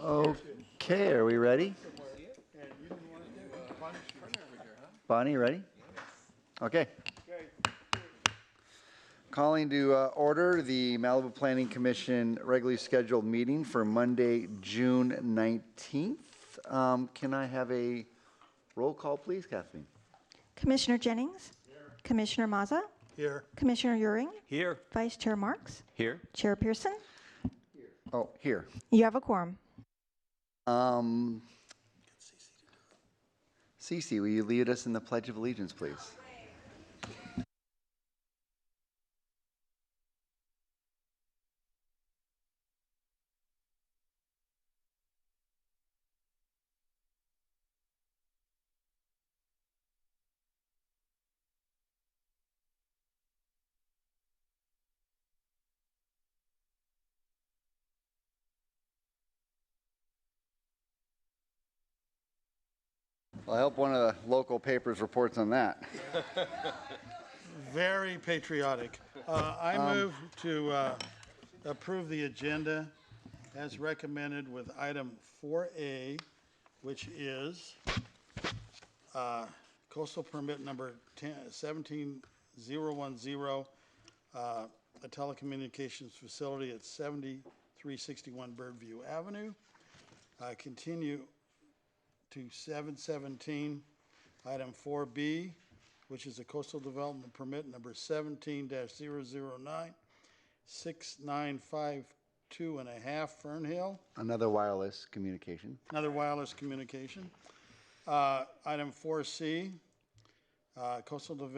Okay, are we ready? Bonnie, you ready? Okay. Calling to order the Malibu Planning Commission regularly scheduled meeting for Monday, June 19th. Can I have a roll call, please, Kathleen? Commissioner Jennings? Here. Commissioner Mazza? Here. Commissioner Euring? Here. Vice Chair Marks? Here. Chair Pearson? Oh, here. You have a quorum. Cece, will you lead us in the Pledge of Allegiance, please? Well, I hope one of the local papers reports on that. Very patriotic. I move to approve the agenda as recommended with item 4A, which is coastal permit number 17010, a telecommunications facility at 7361 Birdview Avenue. Continue to 717, item 4B, which is a coastal development permit number 17-009, 6952.5 Fern Hill. Another wireless communication. Another wireless communication. Item 4C, coastal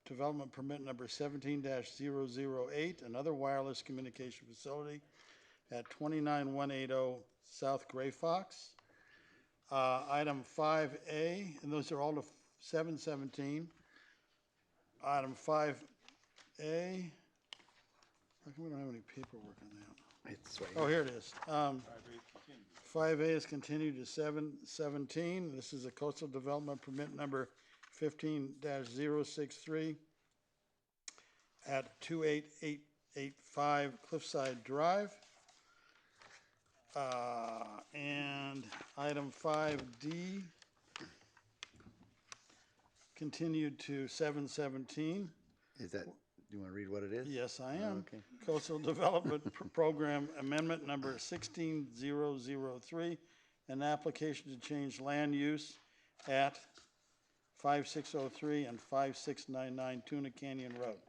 development permit number 17-008, another wireless communication facility at 29180 South Gray Fox. Item 5A, and those are all to 717. Item 5A, how come we don't have any paperwork on that? It's right Oh, here it is. 5A is continued to 717. This is a coastal development permit number 15-063 at 28885 Cliffside Drive. And item 5D continued to 717. Is that, do you want to read what it is? Yes, I am. Okay. Coastal Development Program Amendment number 16003, an application to change land use at 5603 and 5699 Tuna Canyon Road.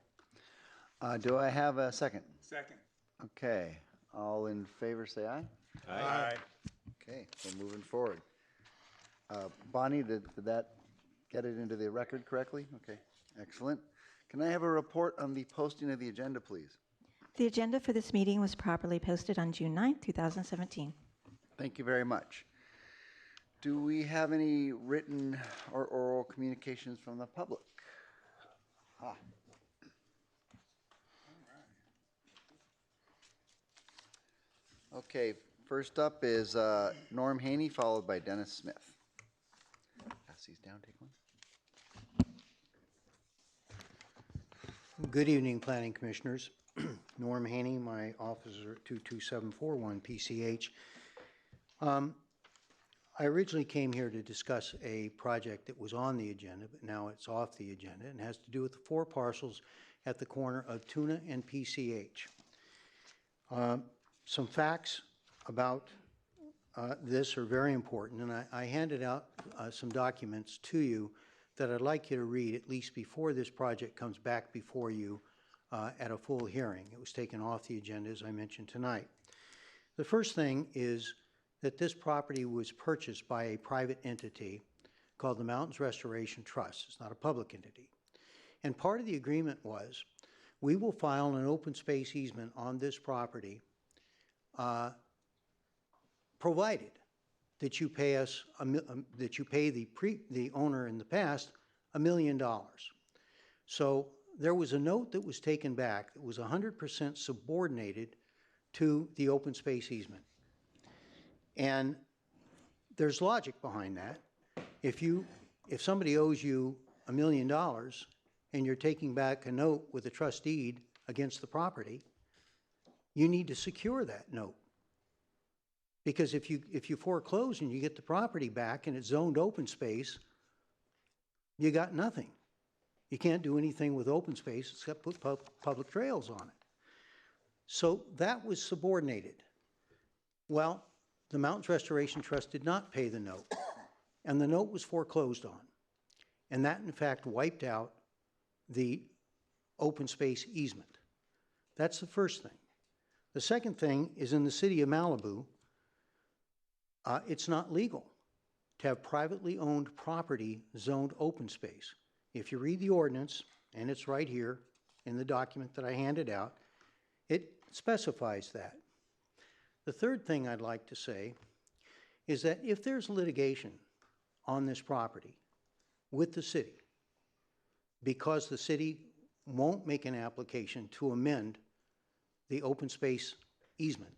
Do I have a second? Second. Okay. All in favor say aye. Aye. Okay, so moving forward. Bonnie, did that get it into the record correctly? Okay, excellent. Can I have a report on the posting of the agenda, please? The agenda for this meeting was properly posted on June 9th, 2017. Thank you very much. Do we have any written or oral communications from the public? Okay, first up is Norm Haney, followed by Dennis Smith. Pass these down, take one. Good evening, Planning Commissioners. Norm Haney, my office is at 22741 PCH. I originally came here to discuss a project that was on the agenda, but now it's off the agenda, and has to do with the 4 parcels at the corner of Tuna and PCH. Some facts about this are very important, and I handed out some documents to you that I'd like you to read at least before this project comes back before you at a full hearing. It was taken off the agenda, as I mentioned tonight. The first thing is that this property was purchased by a private entity called the Mountains Restoration Trust. It's not a public entity. And part of the agreement was we will file an open space easement on this property provided that you pay us that you pay the owner in the past $1 million. So there was a note that was taken back that was 100% subordinated to the open space easement. And there's logic behind that. If somebody owes you $1 million and you're taking back a note with a trust deed against the property, you need to secure that note. Because if you foreclose and you get the property back and it's zoned open space, you got nothing. You can't do anything with open space except put public trails on it. So that was subordinated. Well, the Mountains Restoration Trust did not pay the note, and the note was foreclosed on. And that, in fact, wiped out the open space easement. That's the first thing. The second thing is in the city of Malibu, it's not legal to have privately owned property zoned open space. If you read the ordinance, and it's right here in the document that I handed out, it specifies that. The third thing I'd like to say is that if there's litigation on this property with the city, because the city won't make an application to amend the open space easement,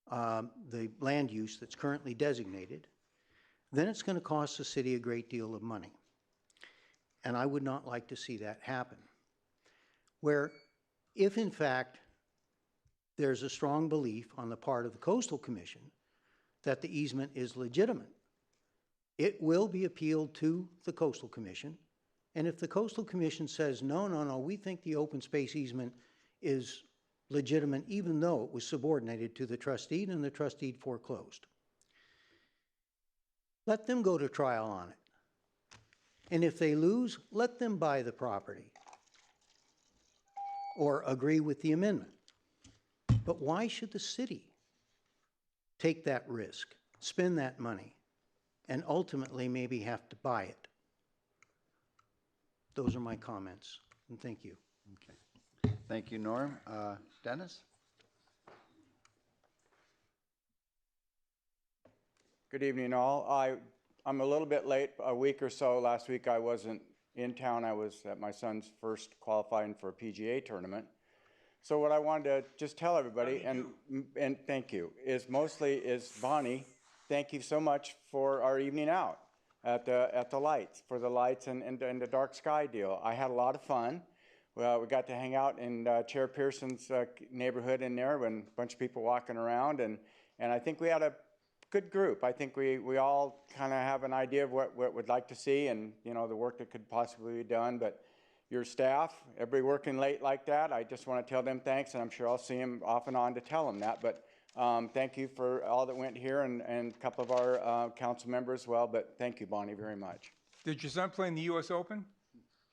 the land use that's currently designated, then it's going to cost the city a great deal of money. And I would not like to see that happen. Where if in fact there's a strong belief on the part of the Coastal Commission that the easement is legitimate, it will be appealed to the Coastal Commission. And if the Coastal Commission says, no, no, no, we think the open space easement is legitimate even though it was subordinated to the trustee and the trustee foreclosed, let them go to trial on it. And if they lose, let them buy the property or agree with the amendment. But why should the city take that risk, spend that money, and ultimately maybe have to buy it? Those are my comments, and thank you. Okay. Thank you, Norm. Dennis? Good evening, all. I'm a little bit late, a week or so. Last week I wasn't in town. I was at my son's first qualifying for a PGA tournament. So what I wanted to just tell everybody, and thank you, is Bonnie, thank you so much for our evening out at the lights, for the lights and the dark sky deal. I had a lot of fun. Well, we got to hang out in Chair Pearson's neighborhood in there, when a bunch of people walking around, and I think we had a good group. I think we all kind of have an idea of what we'd like to see, and you know, the work that could possibly be done. But your staff, everybody working late like that, I just want to tell them thanks, and I'm sure I'll see them off and on to tell them that. But thank you for all that went here, and a couple of our council members as well. But thank you, Bonnie, very much. Did your son play in the U.S. Open?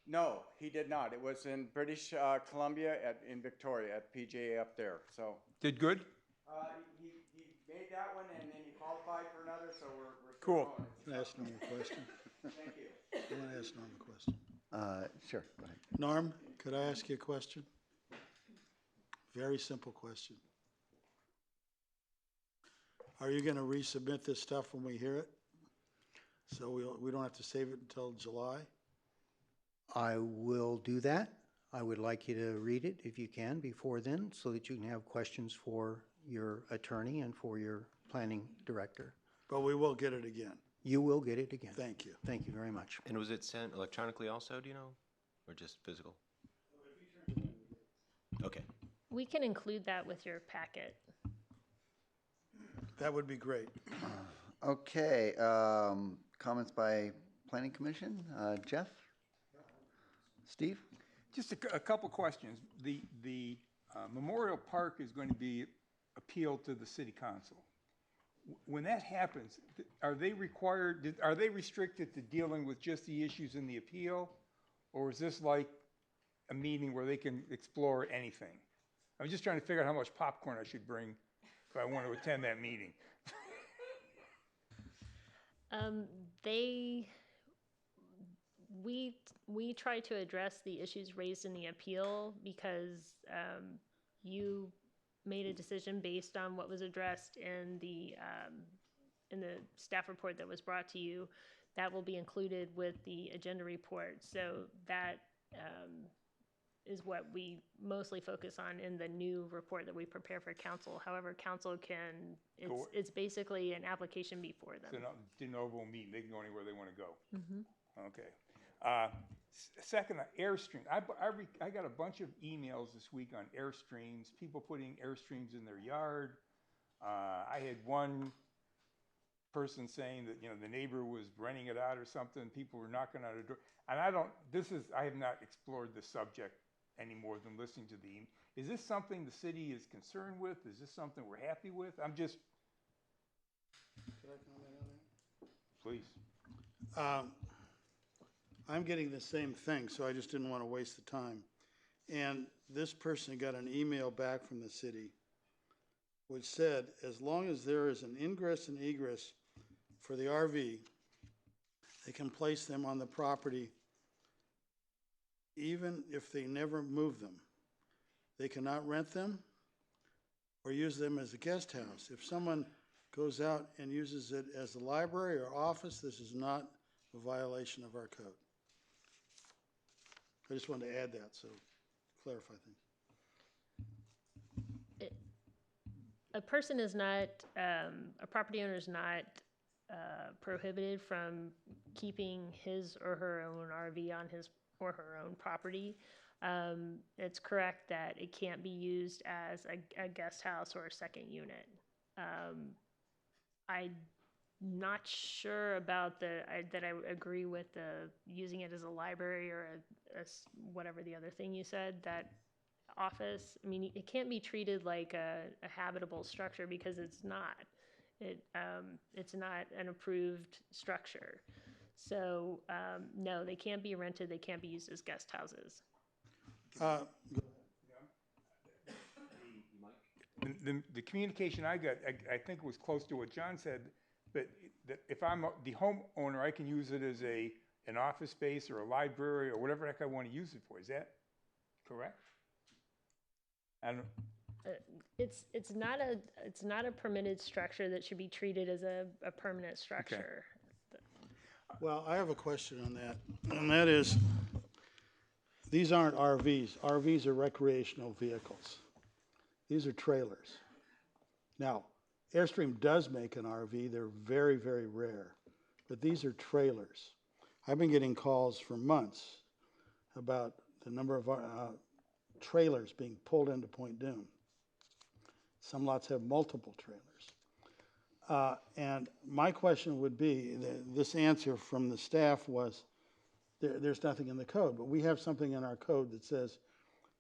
No, he did not. It was in British Columbia in Victoria at PGA up there. So Did good? he made that one, and then he qualified for another. So we're still Cool. going. Can I ask Norm a question? Thank you. I want to ask Norm a question. Sure, go ahead. Norm, could I ask you a question? Very simple question. Are you going to resubmit this stuff when we hear it? So we don't have to save it until July? I will do that. I would like you to read it if you can before then, so that you can have questions for your attorney and for your planning director. But we will get it again. You will get it again. Thank you. Thank you very much. And was it sent electronically also, do you know? Or just physical? Okay. We can include that with your packet. That would be great. Okay, comments by Planning Commission? Jeff? Steve? Just a couple questions. The Memorial Park is going to be appealed to the city council. When that happens, are they restricted to dealing with just the issues in the appeal? Or is this like a meeting where they can explore anything? I'm just trying to figure out how much popcorn I should bring if I want to attend that meeting. We try to address the issues raised in the appeal because you made a decision based on what was addressed in the staff report that was brought to you. That will be included with the agenda report. So that is what we mostly focus on in the new report that we prepare for council. However, council can, it's basically an application before them. It's a de novo meeting. They can go anywhere they want to go. Okay. Second, Airstream. I got a bunch of emails this week on Airstreams, people putting Airstreams in their yard. I had one person saying that, the neighbor was renting it out or something, people were knocking on the door. And I have not explored the subject any more than listening to is this something the city is concerned with? Is this something we're happy with? Could I comment on that? Please. I'm getting the same thing, so I just didn't want to waste the time. And this person got an email back from the city which said, as long as there is an ingress and egress for the RV, they can place them on the property even if they never move them. They cannot rent them or use them as a guest house. If someone goes out and uses it as a library or office, this is not a violation of our code. I just wanted to add that, so clarify things. A person is not, a property owner is not prohibited from keeping his or her own RV on his or her own property. It's correct that it can't be used as a guest house or a second unit. I'm not sure about that I agree with the using it as a library or whatever the other thing you said, that office. I mean, it can't be treated like a habitable structure because it's not. It's not an approved structure. So no, they can't be rented. They can't be used as guest houses. The communication I got, I think was close to what John said, but that if I'm the homeowner, I can use it as an office space or a library or whatever the heck I want to use it for. Is that correct? I don't. It's not a permitted structure that should be treated as a permanent structure. Okay. Well, I have a question on that, and that is, these aren't RVs. RVs are recreational vehicles. These are trailers. Now, Airstream does make an RV. They're very, very rare, but these are trailers. I've been getting calls for months about the number of trailers being pulled into Point Dume. Some lots have multiple trailers. And my question would be, this answer from the staff was, there's nothing in the code, but we have something in our code that says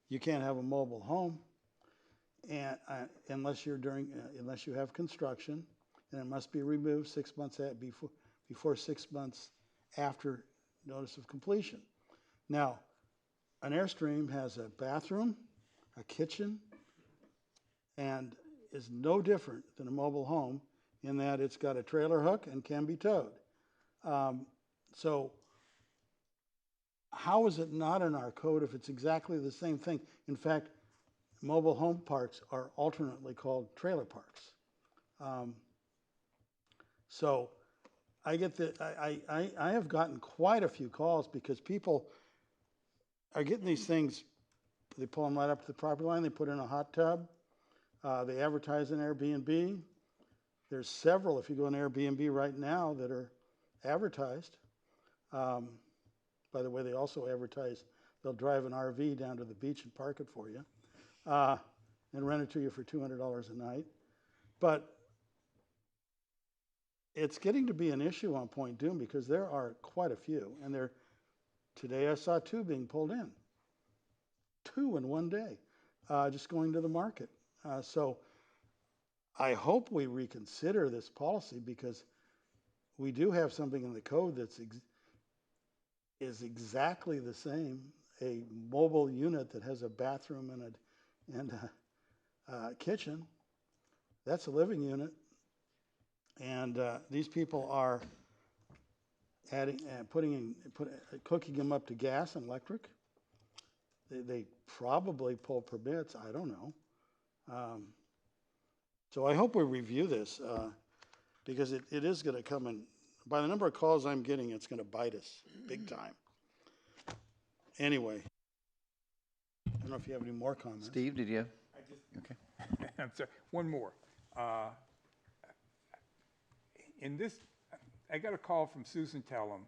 you can't have a mobile home and unless you have construction, and it must be removed 6 months before 6 months after notice of completion. Now, an Airstream has a bathroom, a kitchen, and is no different than a mobile home in that it's got a trailer hook and can be towed. So how is it not in our code if it's exactly the same thing? In fact, mobile home parks are alternately called trailer parks. So I get I have gotten quite a few calls because people are getting these things, they pull them right up to the property line, they put in a hot tub, they advertise in Airbnb. There's several, if you go on Airbnb right now, that are advertised. By the way, they also advertise, they'll drive an RV down to the beach and park it for you and rent it to you for $200 a night. But it's getting to be an issue on Point Dume because there are quite a few. And today I saw 2 being pulled in. 2 in one day, just going to the market. So I hope we reconsider this policy because we do have something in the code that's is exactly the same, a mobile unit that has a bathroom and a kitchen. That's a living unit. And these people are cooking them up to gas and electric. They probably pull permits. I don't know. So I hope we review this because it is going to come in. By the number of calls I'm getting, it's going to bite us big time. Anyway, I don't know if you have any more comments. Steve, did you? Okay. I'm sorry. One more. I got a call from Susan Tellum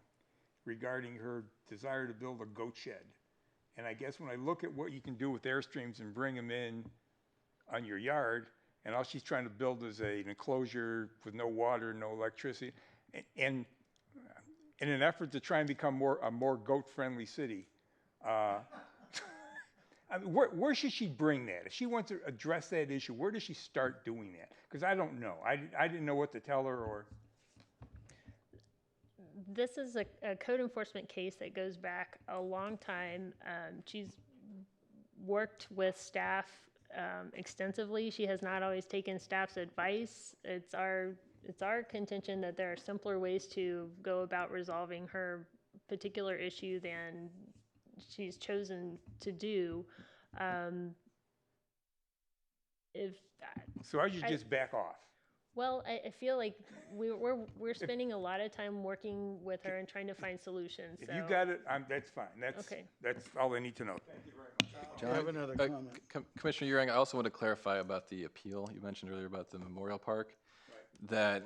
regarding her desire to build a goat shed. And I guess when I look at what you can do with Airstreams and bring them in on your yard, and all she's trying to build is an enclosure with no water, no electricity, and in an effort to try and become a more goat-friendly city. I mean, where should she bring that? If she wants to address that issue, where does she start doing that? Because I don't know. I didn't know what to tell her or. This is a code enforcement case that goes back a long time. She's worked with staff extensively. She has not always taken staff's advice. It's our contention that there are simpler ways to go about resolving her particular issue than she's chosen to do. So I should just back off. Well, I feel like we're spending a lot of time working with her and trying to find solutions. If So. you got it, that's fine. Okay. That's all I need to know. Thank you very much. I have another comment. Commissioner Euring, I also want to clarify about the appeal you mentioned earlier about the memorial park, that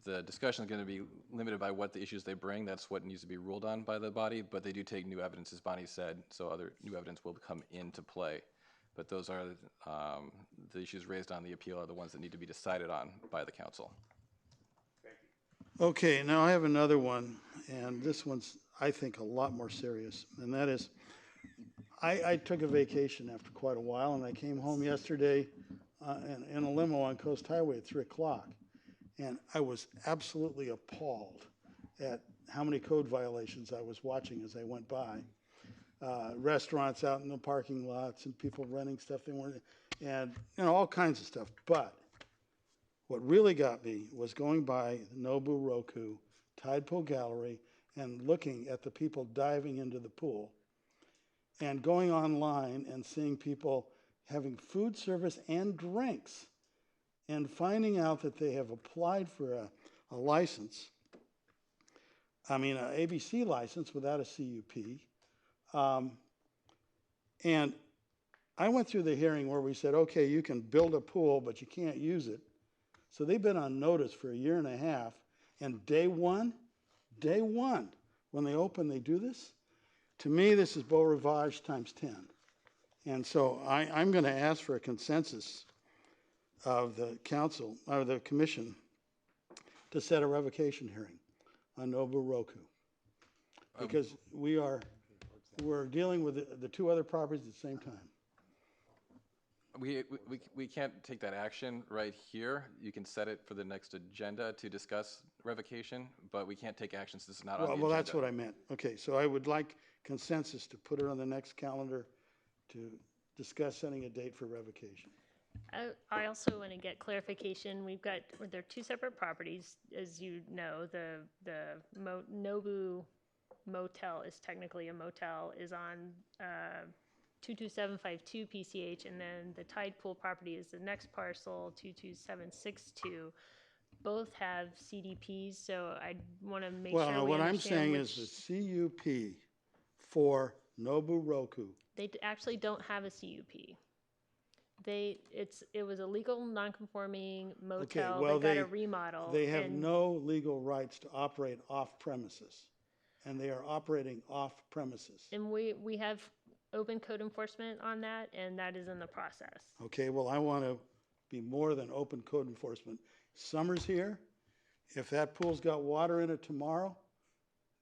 the discussion is going to be limited by what the issues they bring. That's what needs to be ruled on by the body, but they do take new evidence, as Bonnie said, so other new evidence will come into play. But those are the issues raised on the appeal are the ones that need to be decided on by the council. Okay, now I have another one, and this one's, I think, a lot more serious, and that is, I took a vacation after quite a while, and I came home yesterday in a limo on Coast Highway at 3 o'clock, and I was absolutely appalled at how many code violations I was watching as I went by. Restaurants out in the parking lots and people renting stuff they weren't, and all kinds of stuff. But what really got me was going by the Nobu Roku Tide Pool Gallery and looking at the people diving into the pool and going online and seeing people having food service and drinks and finding out that they have applied for a license, an ABC license without a CUP. And I went through the hearing where we said, okay, you can build a pool, but you can't use it. So they've been on notice for 1.5 years, and day one, when they open, they do this. To me, this is Beau Rivage times 10. And so I'm going to ask for a consensus of the council, or the commission, to set a revocation hearing on Nobu Roku. Because we're dealing with the 2 other properties at the same time. We can't take that action right here. You can set it for the next agenda to discuss revocation, but we can't take action since it's not on the agenda. Well, that's what I meant. Okay, so I would like consensus to put it on the next calendar to discuss setting a date for revocation. I also want to get clarification. There are 2 separate properties, as you know. The Nobu Motel is technically a motel, is on 22752 PCH, and then the Tide Pool property is the next parcel, 22762. Both have CDPs, so I want to make sure we understand. Well, what I'm saying is the CUP for Nobu Roku. They actually don't have a CUP. It was a legal non-conforming motel. Okay, well, they got a remodel. They have no legal rights to operate off premises, and they are operating off premises. And we have open code enforcement on that, and that is in the process. Okay, well, I want to be more than open code enforcement. Summer's here. If that pool's got water in it tomorrow,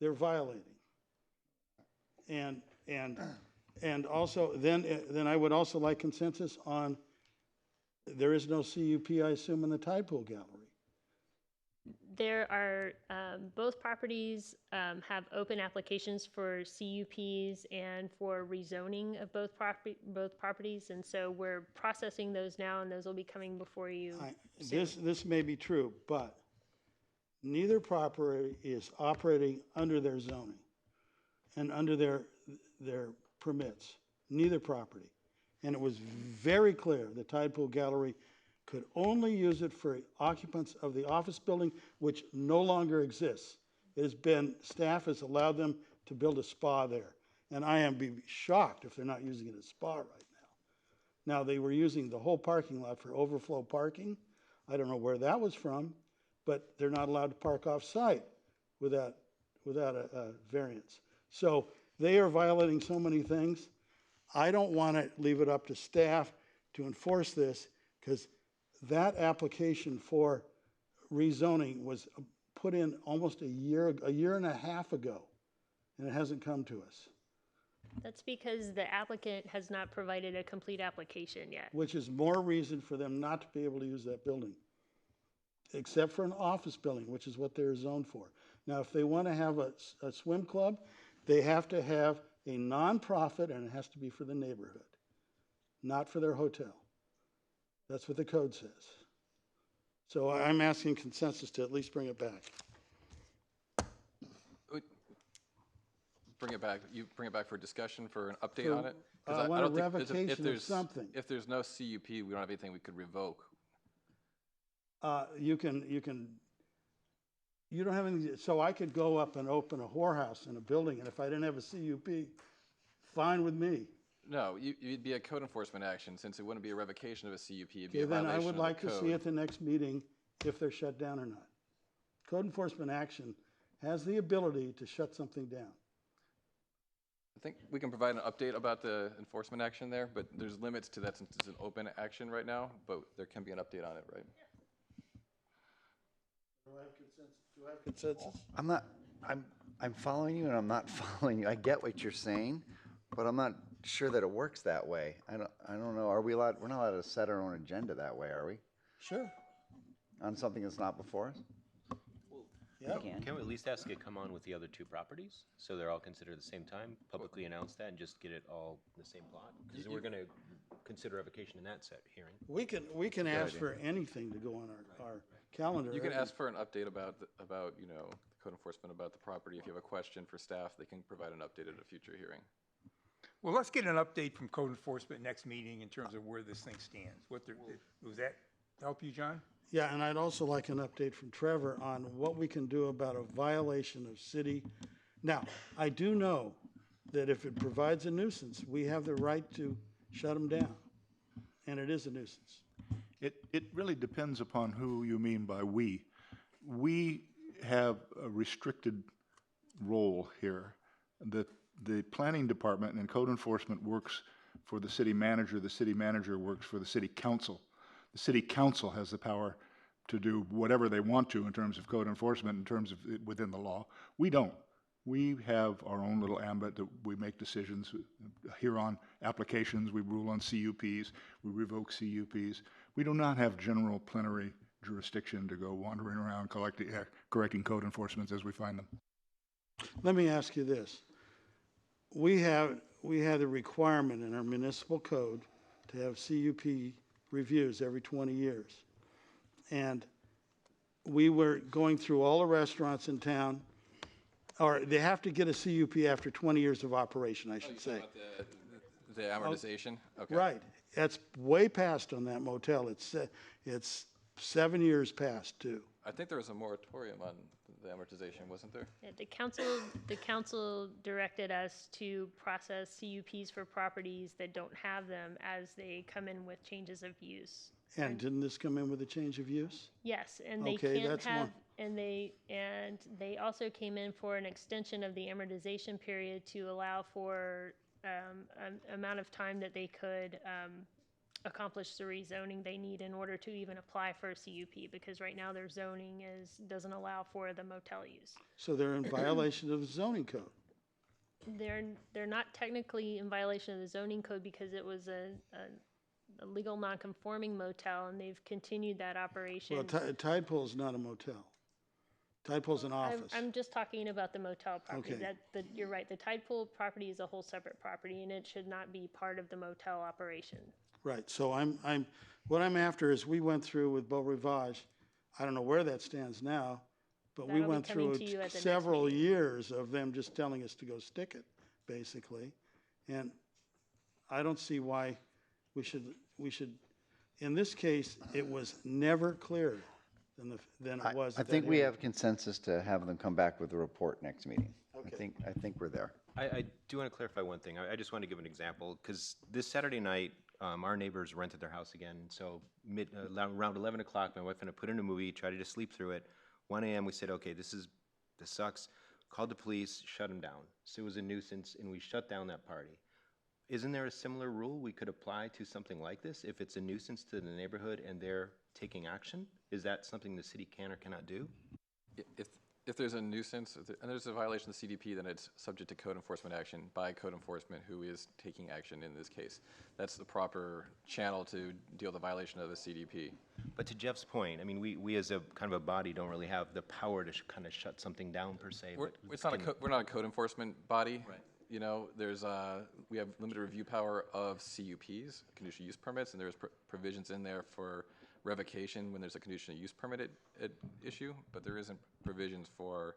they're violating. And also, then I would also like consensus on, there is no CUP, I assume, in the Tide Pool Gallery. There are, both properties have open applications for CUPs and for rezoning of both properties, and so we're processing those now, and those will be coming before you soon. This may be true, but neither property is operating under their zoning and under their permits, neither property. And it was very clear the Tide Pool Gallery could only use it for occupants of the office building, which no longer exists. Staff has allowed them to build a spa there. And I am be shocked if they're not using it as a spa right now. Now, they were using the whole parking lot for overflow parking. I don't know where that was from, but they're not allowed to park off-site without a variance. So they are violating so many things. I don't want to leave it up to staff to enforce this, Because that application for rezoning was put in almost a year and a half ago, and it hasn't come to us, That's because the applicant has not provided a complete application yet. which is more reason for them not to be able to use that building, except for an office building, which is what they're zoned for. Now, if they want to have a swim club, they have to have a nonprofit, and it has to be for the neighborhood, not for their hotel. That's what the code says. So I'm asking consensus to at least bring it back. Bring it back, you bring it back for discussion, for an update For, on it? 'Cause I want don't a think- if revocation of there's- something. If there's no CUP, we don't have anything we could revoke. You don't have any, so I could go up and open a whorehouse in a building, and if I didn't have a CUP, fine with me. No, you'd be a code enforcement action, since it wouldn't be a revocation of a CUP, it'd be Okay, a then violation I of would the like to see code. at the next meeting if they're shut down or not. Code enforcement action has the ability to shut something down. I think we can provide an update about the enforcement action there, but there's limits to that since it's an open action right now, but there can be an update on it, right? Do I have consensus? Do I have consensus? I'm following you and I'm not following you. I get what you're saying, but I'm not sure that it works that way. I don't know. Are we allowed, we're not allowed to set our own agenda that way, are we? Sure. On something that's not before us? Yep. Can we at least ask it come on with the other two properties? So they're all considered at the same time, publicly announce that and just get it all in the same plot? Because we're gonna consider revocation in that set hearing. We can ask for anything to go on our calendar. You can ask for an update about, you know, code enforcement about the property. If you have a question for staff, they can provide an update at a future hearing. Well, let's get an update from code enforcement next meeting in terms of where this thing stands. Was that help you, John? Yeah, and I'd also like an update from Trevor on what we can do about a violation of city. Now, I do know that if it provides a nuisance, we have the right to shut them down, and it is a nuisance. It really depends upon who you mean by we. We have a restricted role here. The planning department and code enforcement works for the city manager. The city manager works for the city council. The city council has the power to do whatever they want to in terms of code enforcement, in terms of within the law. We don't. We have our own little ambit that we make decisions here on applications. We rule on CUPs. We revoke CUPs. We do not have general plenary jurisdiction to go wandering around correcting code enforcements as we find them. Let me ask you this. We have the requirement in our municipal code to have CUP reviews every 20 years. And we were going through all the restaurants in town, or they have to get a CUP after 20 years of operation, I should say. The amortization? Okay. Right. That's way past on that motel. It's 7 years past, too. I think there was a moratorium on the amortization, wasn't there? Yeah, the council directed us to process CUPs for properties that don't have them as they come in with changes of use. And didn't this come in with a change of use? Yes, and they Okay, can't that's have, one. and they also came in for an extension of the amortization period to allow for an amount of time that they could accomplish the rezoning they need in order to even apply for a CUP, because right now their zoning doesn't allow for the motel use. So they're in violation of the zoning code. They're not technically in violation of the zoning code because it was a legal non-conforming motel, and they've continued that operation. Well, Tide Pool is not a motel. Tide Pool's an office. I'm just talking about the motel property. Okay. You're right, the Tide Pool property is a whole separate property, and it should not be part of the motel operation. Right, so what I'm after is we went through with Beau Rivage, I don't know where that stands now, but we That'll be went coming through to you at the next several meeting. years of them just telling us to go stick it, basically. And I don't see why we should, in this case, it was never clearer than it was. I at think that we hearing. have consensus to have them come back with a report next meeting. I think we're there. I do want to clarify one thing. I just want to give an example, because this Saturday night, our neighbors rented their house again. So around 11 o'clock, my wife and I put in a movie, tried to just sleep through it. 1 a.m. we said, okay, this sucks. Called the police, shut them down. So it was a nuisance, and we shut down that party. isn't there a similar rule we could apply to something like this? If it's a nuisance to the neighborhood and they're taking action, is that something the city can or cannot do? If there's a nuisance, and there's a violation of the CDP, then it's subject to code enforcement action by code enforcement who is taking action in this case. That's the proper channel to deal with the violation of the CDP. But to Jeff's point, I mean, we as a kind of a body don't really have the power to kind of shut something down per se. We're not a code enforcement body. Right. You know, we have limited review power of CUPs, conditional use permits, and there's provisions in there for revocation when there's a conditional use permit at issue, but there isn't provisions for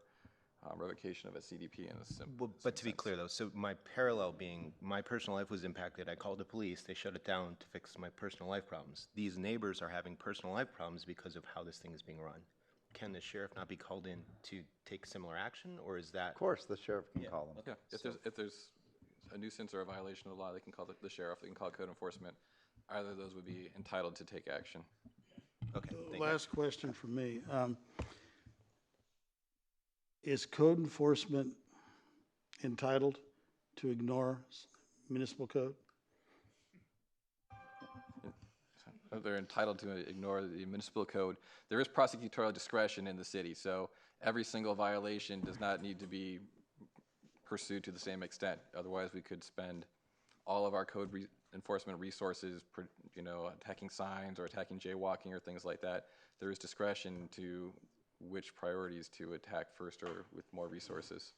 revocation of a CDP in a simple. But to be clear though, so my parallel being, my personal life was impacted, I called the police, they shut it down to fix my personal life problems. These neighbors are having personal life problems because of how this thing is being run. Can the sheriff not be called in to take similar action, or is that? Of course, the sheriff can call them. Yeah, if there's a nuisance or a violation of the law, they can call the sheriff, they can call code enforcement. Either of those would be entitled to take action. Okay, thank you. Last question from me. Is code enforcement entitled to ignore municipal code? They're entitled to ignore the municipal code. There is prosecutorial discretion in the city, so every single violation does not need to be pursued to the same extent. Otherwise, we could spend all of our code enforcement resources, attacking signs or attacking jaywalking or things like that. There is discretion to which priorities to attack first or with more resources.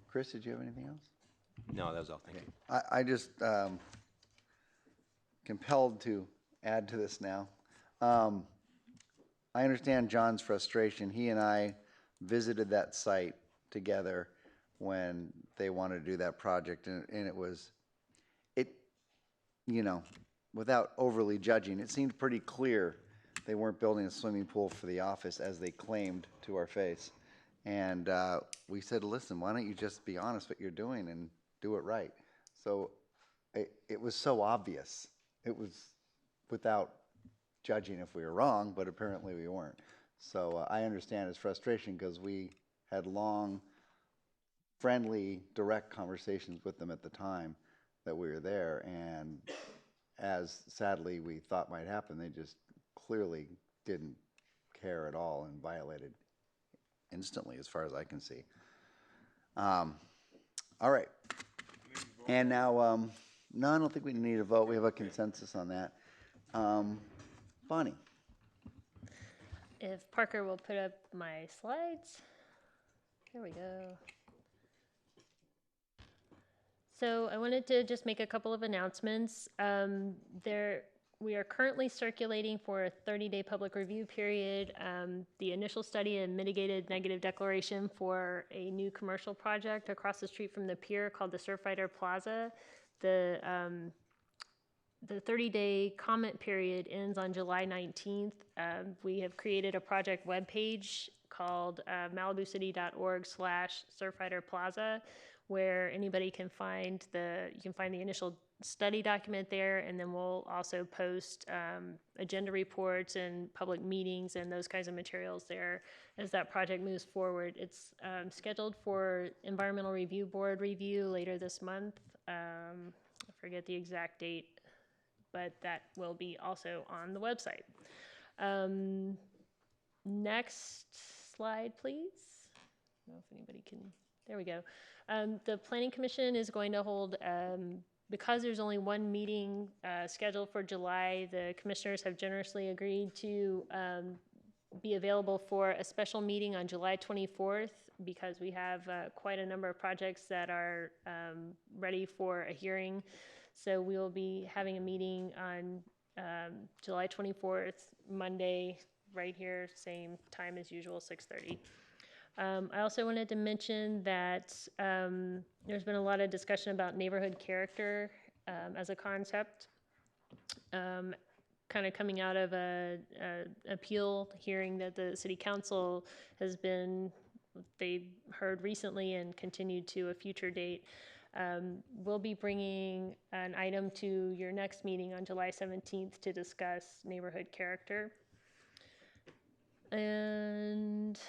Chris, did you have anything else? No, that was all, thank you. I just compelled to add to this now. I understand John's frustration. He and I visited that site together when they wanted to do that project, and it was, without overly judging, it seemed pretty clear they weren't building a swimming pool for the office as they claimed to our face. And we said, listen, why don't you just be honest what you're doing and do it right? So it was so obvious. It was without judging if we were wrong, but apparently we weren't. So I understand his frustration because we had long, friendly, direct conversations with them at the time that we were there. And as sadly we thought might happen, they just clearly didn't care at all and violated instantly, as far as I can see. All right. And now, no, I don't think we need a vote. We have a consensus on that. Bonnie. If Parker will put up my slides. There we go. So I wanted to just make a couple of announcements. We are currently circulating for a 30-day public review period, the initial study and mitigated negative declaration for a new commercial project across the street from the pier called the Surfrider Plaza. The 30-day comment period ends on July 19th. We have created a project webpage called malibucity.org/Surfrider where anybody can find the initial study document there, and then we'll also post agenda reports and public meetings and those kinds of materials there as that project moves forward. It's scheduled for Environmental Review Board review later this month. I forget the exact date, but that will be also on the website. Next slide, please. I don't know if anybody can, there we go. The Planning Commission is going to hold, because there's only one meeting scheduled for July, the commissioners have generously agreed to be available for a special meeting on July 24th because we have quite a number of projects that are ready for a hearing. So we will be having a meeting on July 24th, Monday, right here, same time as usual, 6:30. I also wanted to mention that there's been a lot of discussion about neighborhood character as a concept, kind of coming out of a appeal hearing that the city council they heard recently and continued to a future date. We'll be bringing an item to your next meeting on July 17th to discuss neighborhood character. And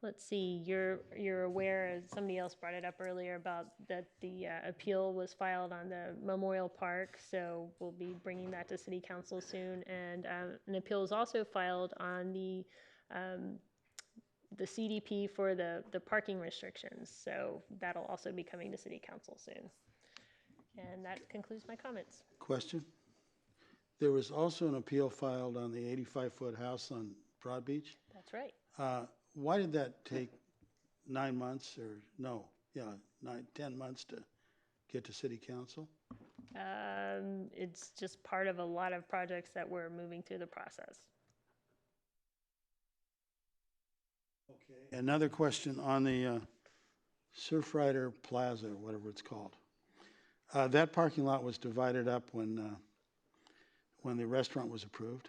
let's see, you're aware, as somebody else brought it up earlier, about that the appeal was filed on the Memorial Park, so we'll be bringing that to City Council soon. And an appeal is also filed on the CDP for the parking restrictions, so that'll also be coming to City Council soon. And that concludes my comments. Question? There was also an appeal filed on the 85-foot house on Broad Beach. That's right. Why did that take 9 months or, no, yeah, 10 months to get to city council? It's just part of a lot of projects that we're moving through the process. Okay. Another question on the Surfrider Plaza, or whatever it's called. That parking lot was divided up when the restaurant was approved.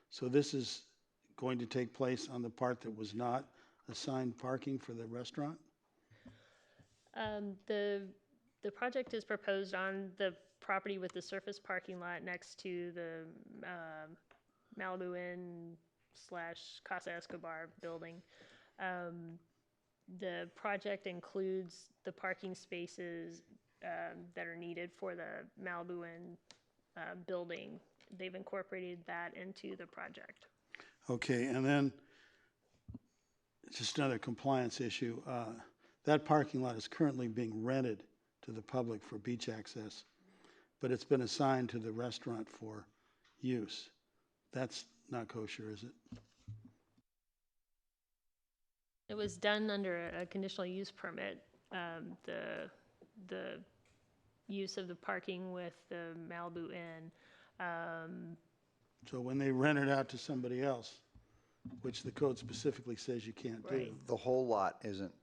So this is going to take place on the part that was not assigned parking for the restaurant? The project is proposed on the property with the surface parking lot next to the Malibu Inn / Casa Escobar building. The project includes the parking spaces that are needed for the Malibu Inn building. They've incorporated that into the project. Okay, and then just another compliance issue. That parking lot is currently being rented to the public for beach access, but it's been assigned to the restaurant for use. That's not kosher, is it? It was done under a conditional use permit. The use of the parking with the Malibu Inn. So when they rent it out to somebody else, which the code specifically says you can't do. Right. The whole lot isn't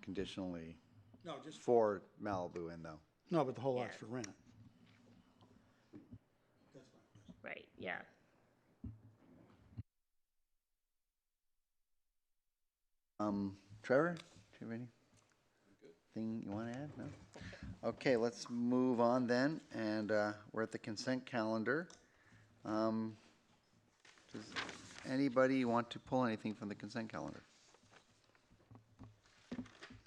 conditionally No, just for Malibu Inn, though. no, but the whole Yeah. lot's for rent. Right, yeah. Trevor, do you have anything you want to add? No? Okay, let's move on then, and we're at the consent calendar. Does anybody want to pull anything from the consent calendar?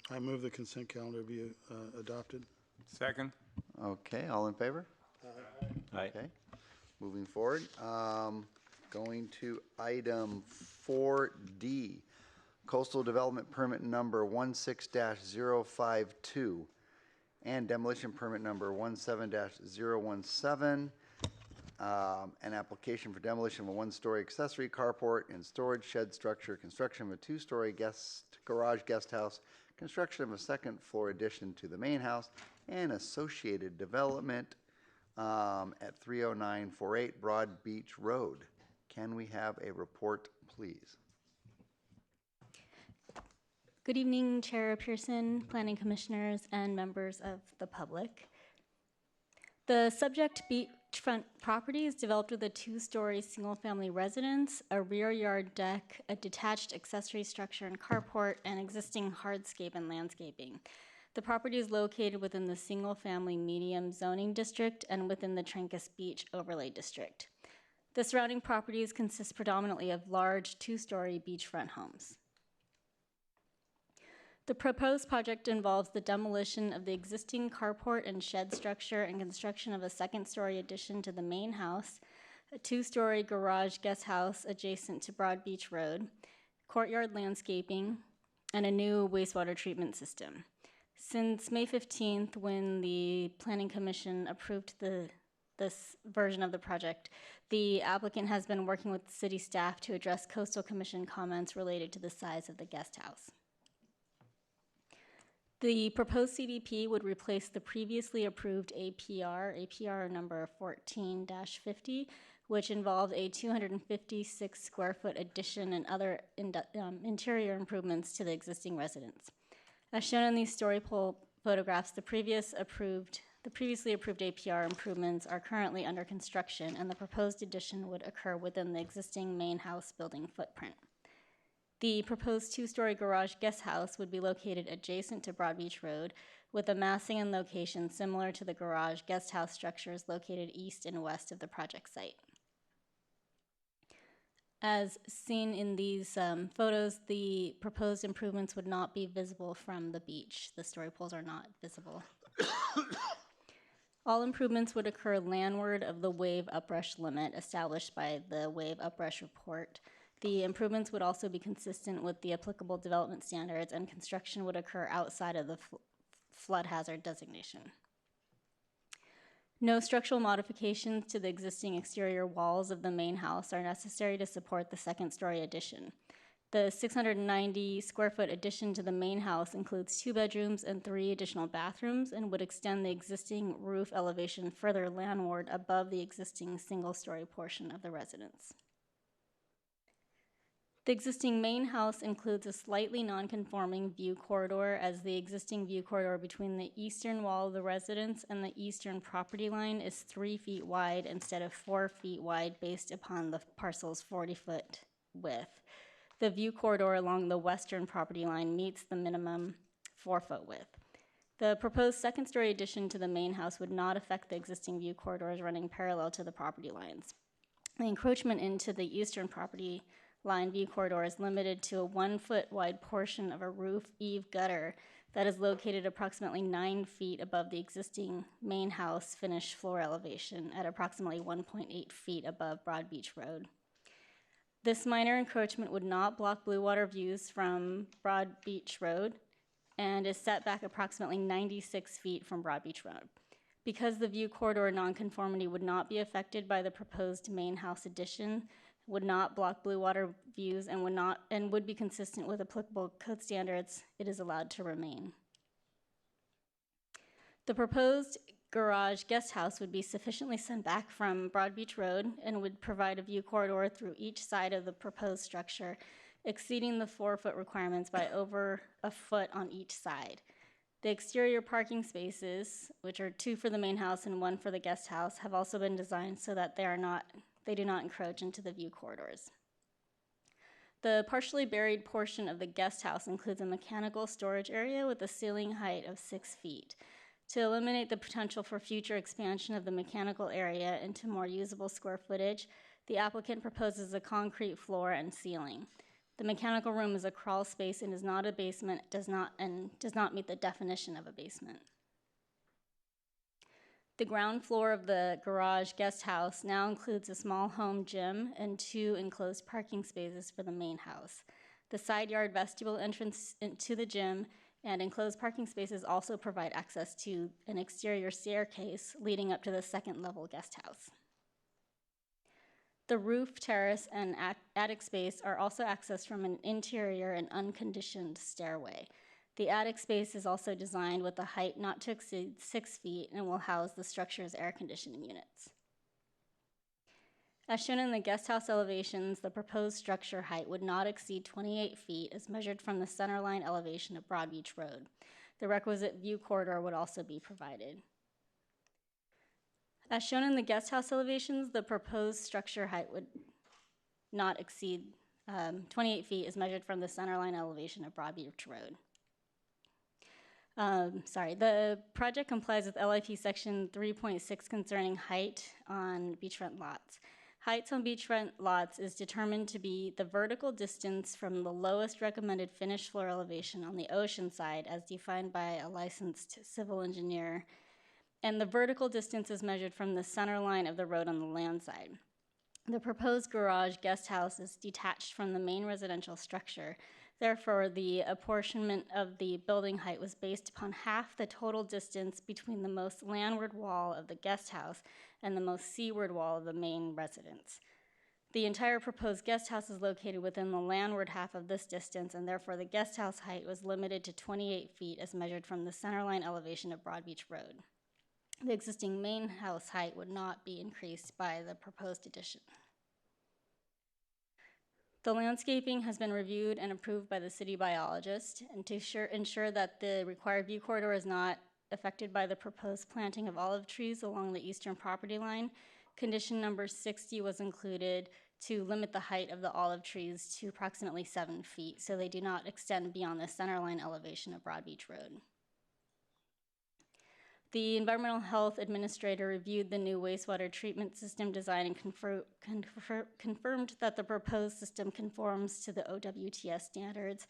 I move the consent calendar be adopted. Second? Okay, all in favor? Aye. Okay, moving forward. Going to item 4D, Coastal Development Permit Number 16-052 and Demolition Permit Number 17-017. An application for demolition of a one-story accessory carport and storage shed structure, construction of a two-story garage guest house, construction of a second-floor addition to the main house, and associated development at 30948 Broad Beach Road. Can we have a report, please? Good evening, Chair Pearson, Planning Commissioners, and members of the public. The subject beachfront property is developed with a two-story single-family residence, a rear yard deck, a detached accessory structure and carport, and existing hardscape and landscaping. The property is located within the single-family medium zoning district and within the Trancas Beach Overlay District. The surrounding properties consist predominantly of large two-story beachfront homes. The proposed project involves the demolition of the existing carport and shed structure and construction of a second-story addition to the main house, a two-story garage guest house adjacent to Broad Beach Road, courtyard landscaping, and a new wastewater treatment system. Since May 15th, when the Planning Commission approved this version of the project, the applicant has been working with city staff to address Coastal Commission comments related to the size of the guest house. The proposed CDP would replace the previously approved APR number 14-50, which involved a 256 square foot addition and other interior improvements to the existing residence. As shown in these story pole photographs, the previously approved APR improvements are currently under construction, and the proposed addition would occur within the existing main house building footprint. The proposed two-story garage guest house would be located adjacent to Broad Beach Road with a massing and location similar to the garage guest house structures located east and west of the project site. As seen in these photos, the proposed improvements would not be visible from the beach. The story poles are not visible. All improvements would occur landward of the wave uprush limit established by the wave uprush report. The improvements would also be consistent with the applicable development standards, and construction would occur outside of the flood hazard designation. No structural modifications to the existing exterior walls of the main house are necessary to support the second-story addition. The 690 square foot addition to the main house includes 2 bedrooms and 3 additional bathrooms and would extend the existing roof elevation further landward above the existing single-story portion of the residence. The existing main house includes a slightly non-conforming view corridor, as the existing view corridor between the eastern wall of the residence and the eastern property line is 3 feet wide instead of 4 feet wide based upon the parcel's 40-foot width. The view corridor along the western property line meets the minimum 4-foot width. The proposed second-story addition to the main house would not affect the existing view corridors running parallel to the property lines. The encroachment into the eastern property line view corridor is limited to a 1-foot wide portion of a roof eave gutter that is located approximately 9 feet above the existing main house finished floor elevation at approximately 1.8 feet above Broad Beach Road. This minor encroachment would not block blue water views from Broad Beach Road and is set back approximately 96 feet from Broad Beach Road. Because the view corridor nonconformity would not be affected by the proposed main house addition, would not block blue water views, and would be consistent with applicable code standards, it is allowed to remain. The proposed garage guest house would be sufficiently set back from Broad Beach Road and would provide a view corridor through each side of the proposed structure, exceeding the 4-foot requirements by over a foot on each side. The exterior parking spaces, which are 2 for the main house and 1 for the guest house, have also been designed so that they do not encroach into the view corridors. The partially buried portion of the guest house includes a mechanical storage area with a ceiling height of 6 feet. To eliminate the potential for future expansion of the mechanical area into more usable square footage, the applicant proposes a concrete floor and ceiling. The mechanical room is a crawl space and is not a basement, does not meet the definition of a basement. The ground floor of the garage guest house now includes a small home gym and 2 enclosed parking spaces for the main house. The side yard vestibule entrance to the gym and enclosed parking spaces also provide access to an exterior staircase leading up to the second-level guest house. The roof, terrace, and attic space are also accessed from an interior and unconditioned stairway. The attic space is also designed with a height not to exceed 6 feet and will house the structure's air conditioning units. As shown in the guest house elevations, the proposed structure height would not exceed 28 feet as measured from the centerline elevation of Broad Beach Road. The requisite view corridor would also be provided. As shown in the guest house elevations, the proposed structure height would not exceed 28 feet as measured from the centerline elevation of Broad Beach Road. The project complies with LIP section 3.6 concerning height on beachfront lots. Heights on beachfront lots is determined to be the vertical distance from the lowest recommended finished floor elevation on the ocean side as defined by a licensed civil engineer, and the vertical distance is measured from the center line of the road on the land side. The proposed garage guest house is detached from the main residential structure. Therefore, the apportionment of the building height was based upon half the total distance between the most landward wall of the guest house and the most seaward wall of the main residence. The entire proposed guest house is located within the landward half of this distance, and therefore the guest house height was limited to 28 feet as measured from the centerline elevation of Broad Beach Road. The existing main house height would not be increased by the proposed addition. The landscaping has been reviewed and approved by the city biologist, and to ensure that the required view corridor is not affected by the proposed planting of olive trees along the eastern property line, condition number 60 was included to limit the height of the olive trees to approximately 7 feet, so they do not extend beyond the centerline elevation of Broad Beach Road. The Environmental Health Administrator reviewed the new wastewater treatment system design and confirmed that the proposed system conforms to the OWTS standards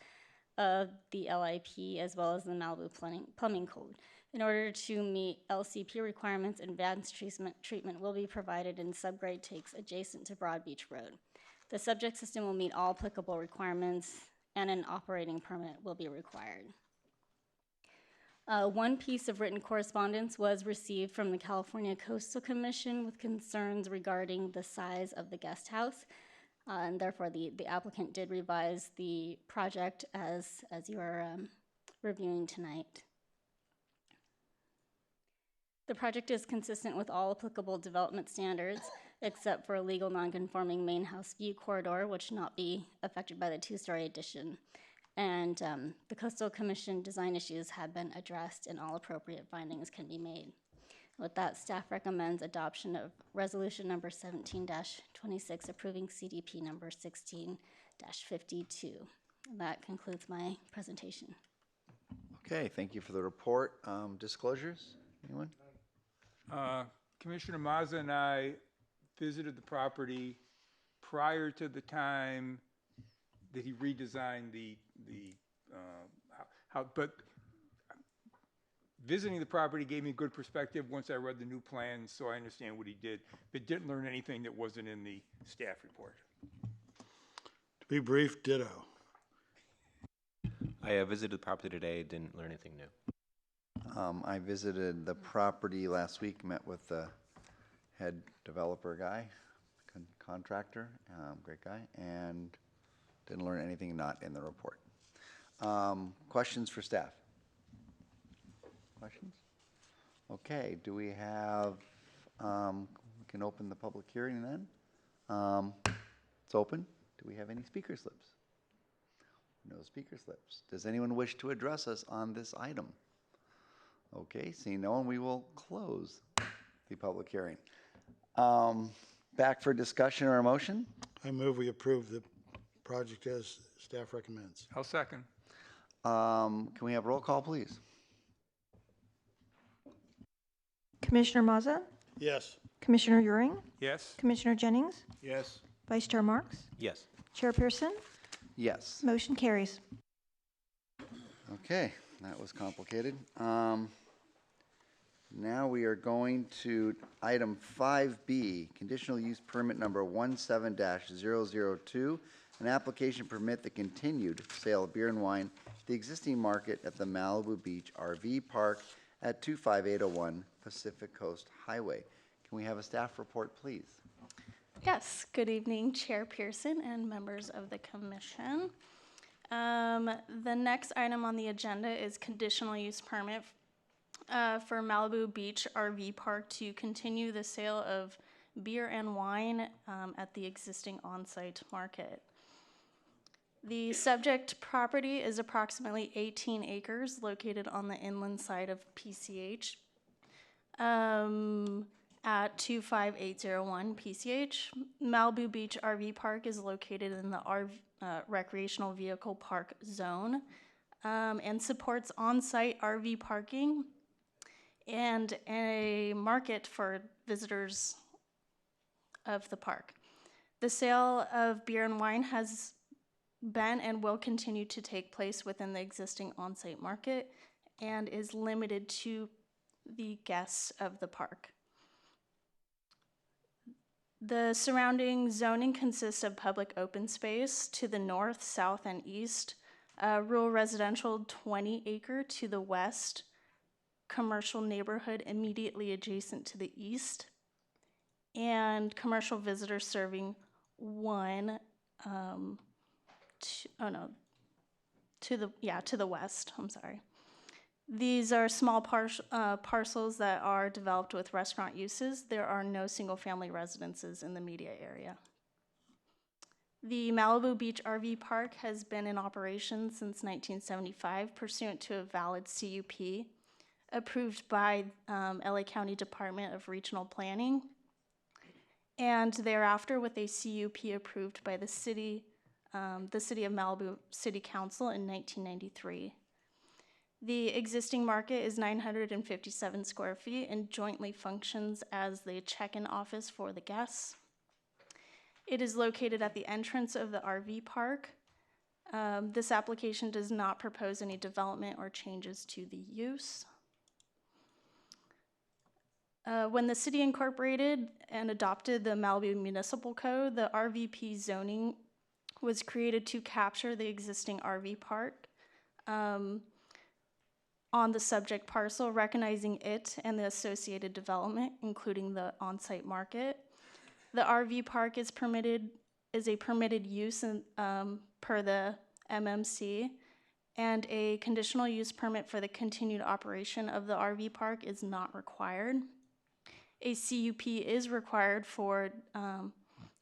of the LIP as well as the Malibu Plumbing Code. In order to meet LCP requirements, advanced treatment will be provided in subgrade tanks adjacent to Broad Beach Road. The subject system will meet all applicable requirements, and an operating permit will be required. One piece of written correspondence was received from the California Coastal Commission with concerns regarding the size of the guest house, and therefore the applicant did revise the project as you are reviewing tonight. The project is consistent with all applicable development standards, except for a legal non-conforming main house view corridor, which not be affected by the two-story addition. And the Coastal Commission design issues have been addressed and all appropriate findings can be made. With that, staff recommends adoption of resolution number 17-26 approving CDP number 16-52. That concludes my presentation. Okay, thank you for the report. Disclosures, anyone? Commissioner Mazza and I visited the property prior to the time that he redesigned but visiting the property gave me a good perspective once I read the new plans, so I understand what he did, but didn't learn anything that wasn't in the staff report. To be brief, ditto. I visited the property today, didn't learn anything new. I visited the property last week, met with the head developer guy, contractor, great guy, and didn't learn anything not in the report. Questions for staff? Questions? Okay, do we have, we can open the public hearing then. It's open. Do we have any speaker slips? No speaker slips. Does anyone wish to address us on this item? Okay, seeing no one, we will close the public hearing. Back for discussion or a motion? I move we approve the project as staff recommends. I'll second. Can we have roll call, please? Commissioner Mazza, Yes. Commissioner Euring, Yes? Commissioner Jennings, Yes. Vice Chair Marks, Yes. Chair Pearson, Yes. motion carries. Okay, that was complicated. Now we are going to item 5B, conditional use permit number 17-002, an application permit the continued sale of beer and wine at the existing market at the Malibu Beach RV Park at 25801 Pacific Coast Highway. Can we have a staff report, please? Yes, good evening, Chair Pearson and members of the commission. The next item on the agenda is conditional use permit for Malibu Beach RV Park to continue the sale of beer and wine at the existing on-site market. The subject property is approximately 18 acres located on the inland side of PCH at 25801 PCH. Malibu Beach RV Park is located in the recreational vehicle park zone and supports on-site RV parking and a market for visitors of the park. The sale of beer and wine has been and will continue to take place within the existing on-site market and is limited to the guests of the park. The surrounding zoning consists of public open space to the north, south, and east, rural residential 20 acre to the west, commercial neighborhood immediately adjacent to the east, and commercial visitor serving one to the west. I'm sorry. These are small parcels that are developed with restaurant uses. There are no single-family residences in the immediate area. The Malibu Beach RV Park has been in operation since 1975 pursuant to a valid CUP approved by LA County Department of Regional Planning, and thereafter with a CUP approved by the City of Malibu City Council in 1993. The existing market is 957 square feet and jointly functions as the check-in office for the guests. It is located at the entrance of the RV park. This application does not propose any development or changes to the use. When the city incorporated and adopted the Malibu Municipal Code, the RVP zoning was created to capture the existing RV park on the subject parcel, recognizing it and the associated development, including the on-site market. The RV park is a permitted use per the MMC, and a conditional use permit for the continued operation of the RV park is not required. A CUP is required for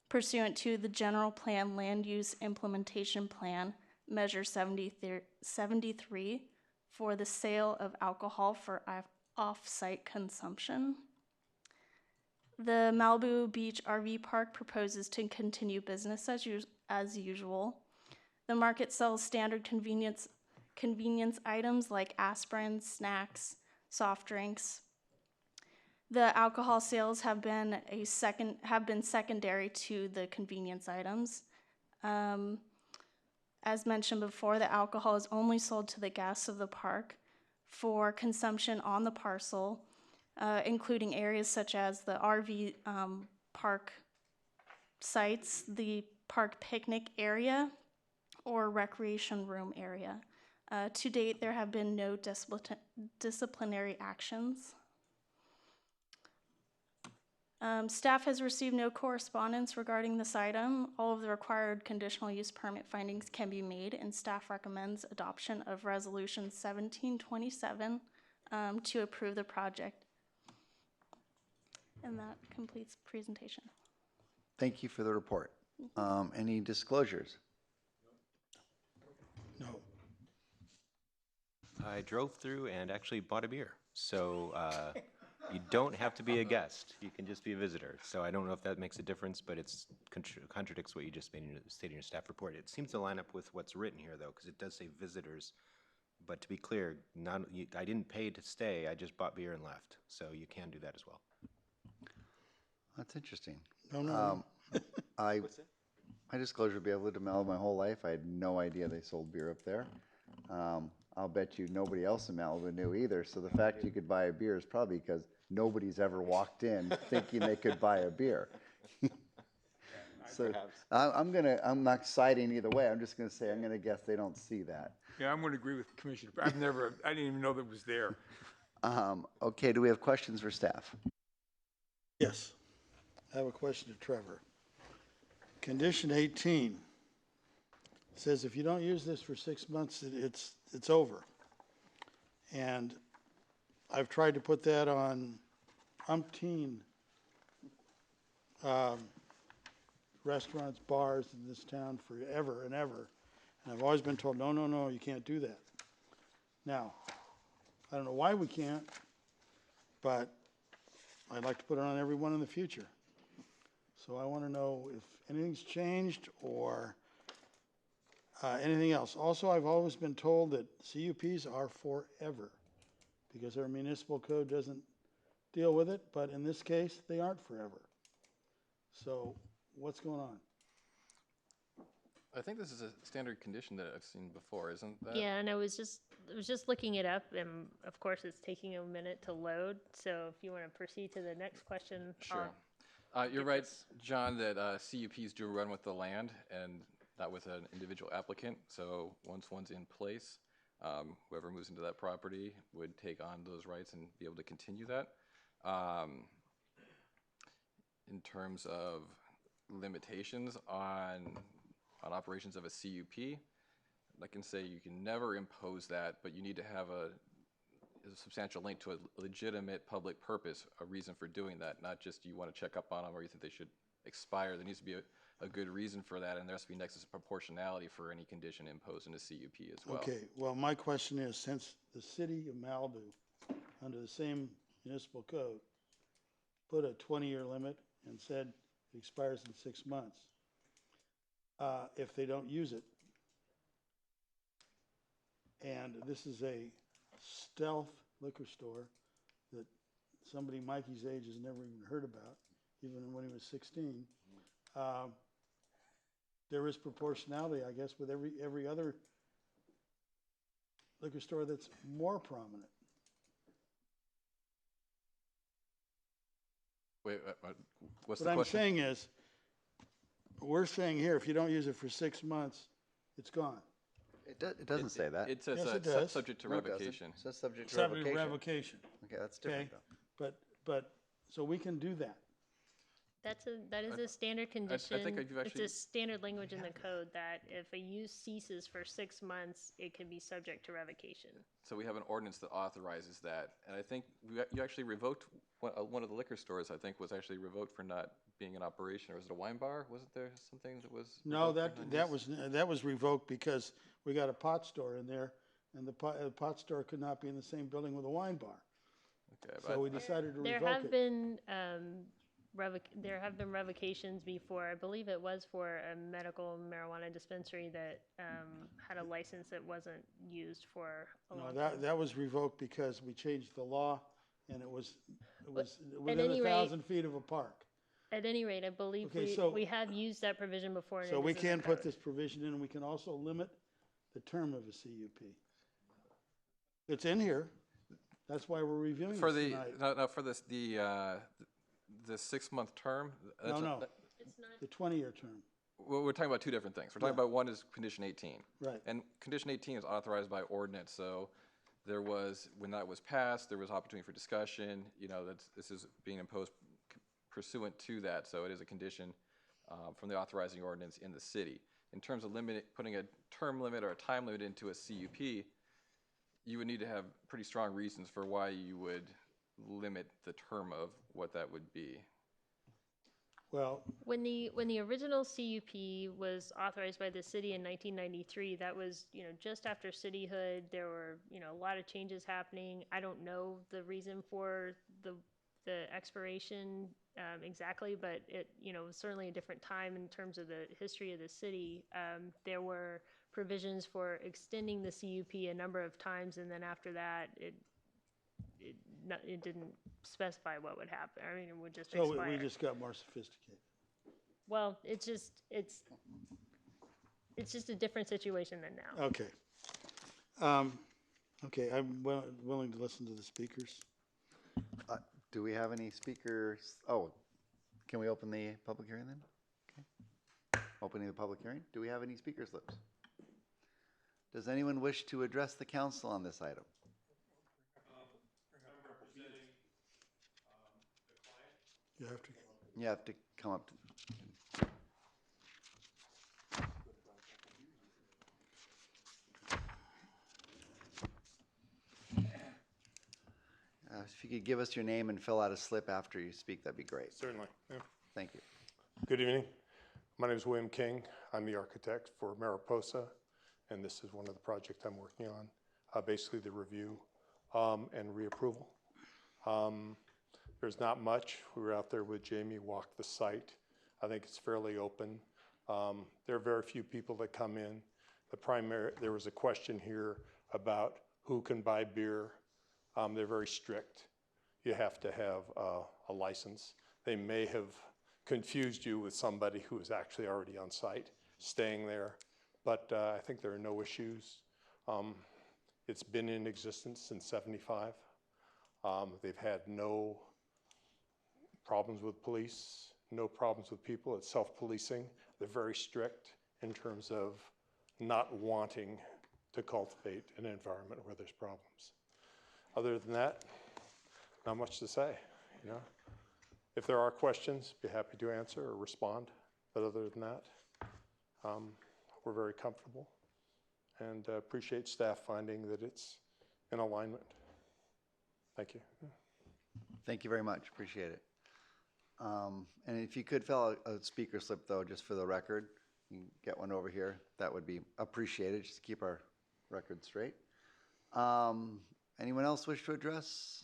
pursuant to the General Plan Land Use Implementation Plan, Measure 73, for the sale of alcohol for off-site consumption. The Malibu Beach RV Park proposes to continue business as usual. The market sells standard convenience items like aspirin, snacks, soft drinks. The alcohol sales have been secondary to the convenience items. As mentioned before, the alcohol is only sold to the guests of the park for consumption on the parcel, including areas such as the RV park sites, the park picnic area, or recreation room area. To date, there have been no disciplinary actions. Staff has received no correspondence regarding this item. All of the required conditional use permit findings can be made, and staff recommends adoption of Resolution 1727 to approve the project. And that completes the presentation. Thank you for the report. Any disclosures? No. I drove through and actually bought a beer. So you don't have to be a guest. You can just be a visitor. So I don't know if that makes a difference, but it contradicts what you just stated in your staff report. It seems to line up with what's written here, though, because it does say visitors. But to be clear, I didn't pay to stay. I just bought beer and left. So you can do that as well. That's interesting. No. My disclosure would be I've lived in Malibu my whole life. I had no idea they sold beer up there. I'll bet you nobody else in Malibu knew either. So the fact you could buy a beer is probably because nobody's ever walked in thinking they could buy a beer. So I'm not citing either way. I'm just going to say I'm going to guess they don't see that. Yeah, I'm going to agree with Commissioner. I didn't even know that it was there. Okay, do we have questions for staff? Yes. I have a question to Trevor. Condition 18 says if you don't use this for 6 months, it's over. And I've tried to put that on umpteen restaurants, bars in this town forever and ever. And I've always been told, no, you can't do that. Now, I don't know why we can't, but I'd like to put it on everyone in the future. So I want to know if anything's changed or anything else. Also, I've always been told that CUPs are forever because our municipal code doesn't deal with it, but in this case, they aren't forever. So what's going on? I think this is a standard condition that I've seen before, isn't that? Yeah, and I was just looking it up, and of course it's taking a minute to load. So if you want to proceed to the next question. Sure. You're right, John, that CUPs do run with the land and not with an individual applicant. So once one's in place, whoever moves into that property would take on those rights and be able to continue that. In terms of limitations on operations of a CUP, I can say you can never impose that, but you need to have a substantial link to a legitimate public purpose, a reason for doing that, not just you want to check up on them or you think they should expire. There needs to be a good reason for that, and there has to be nexus of proportionality for any condition imposed in a CUP as well. Okay, well, my question is, since the city of Malibu, under the same municipal code, put a 20-year limit and said it expires in 6 months, if they don't use it, and this is a stealth liquor store that somebody Mikey's age has never even heard about, even when he was 16. There is proportionality, I guess, with every other liquor store that's more prominent. Wait, what's What the I'm question? saying is, we're saying here, if you don't use it for 6 months, it's gone. It doesn't say that. It says Yes, it does. subject to No, it doesn't. revocation. It says subject to Subject to revocation. revocation, Okay, that's okay? different though. But, so we can do that. That is a standard condition. think you've It's actually- a standard language in the code that if a use ceases for 6 months, it can be subject to revocation. So we have an ordinance that authorizes that, and I think you actually revoked, one of the liquor stores, I think, was actually revoked for not being in operation, or was it a wine bar? Wasn't there something that was? No, revoked for that was revoked because we got a pot store in there, and the pot store could not be in the same building with a wine bar. Okay, So we decided to There revoke have it. been there have been revocations before. I believe it was for a medical marijuana dispensary that had a license that wasn't used for a No, long time. that was revoked because we changed the law, and it was within any rate- 1,000 feet of a park. At any rate, I believe Okay, so- we have used that provision before. And So it we is in the can put code. this provision in, and we can also limit the term of a CUP. It's in here. That's why we're reviewing For this the, tonight. no, for this, the 6-month term? No, no, It's not. the 20-year term, Well, we're talking about two different things. We're talking about one is condition 18. right. And condition 18 is authorized by ordinance, so there was, when that was passed, there was opportunity for discussion, this is being imposed pursuant to that, so it is a condition from the authorizing ordinance in the city. In terms of putting a term limit or a time limit into a CUP, you would need to have pretty strong reasons for why you would limit the term of what that would be. Well, When the original CUP was authorized by the city in 1993, that was, just after cityhood. There were, a lot of changes happening. I don't know the reason for the expiration exactly, but it, was certainly a different time in terms of the history of the city. There were provisions for extending the CUP a number of times, and then after that, it didn't specify what would happen. I mean, it would just so expire. we just got more sophisticated. Well, it's just a different situation than now. Okay. Okay, I'm willing to listen to the speakers. Do we have any speakers? Oh, can we open the public hearing then? Okay. Opening the public hearing. Do we have any speaker slips? Does anyone wish to address the council on this item? You have to. You have to come up to. If you could give us your name and fill out a slip after you speak, that'd be great. Certainly. Yeah. Thank you. Good evening. My name is William King. I'm the architect for Mariposa, and this is one of the projects I'm working on, basically the review and reapproval. There's not much. We were out there with Jamie, walked the site. I think it's fairly open. There are very few people that come in. There was a question here about who can buy beer. They're very strict. You have to have a license. They may have confused you with somebody who is actually already on site, staying there, but I think there are no issues. It's been in existence since '75. They've had no problems with police, no problems with people. It's self-policing. They're very strict in terms of not wanting to cultivate an environment where there's problems. Other than that, not much to say, If there are questions, be happy to answer or respond. But other than that, we're very comfortable and appreciate staff finding that it's in alignment. Thank you. Thank you very much. Appreciate it. And if you could fill out a speaker slip, though, just for the record, you can get one over here. That would be appreciated, just to keep our record straight. Anyone else wish to address?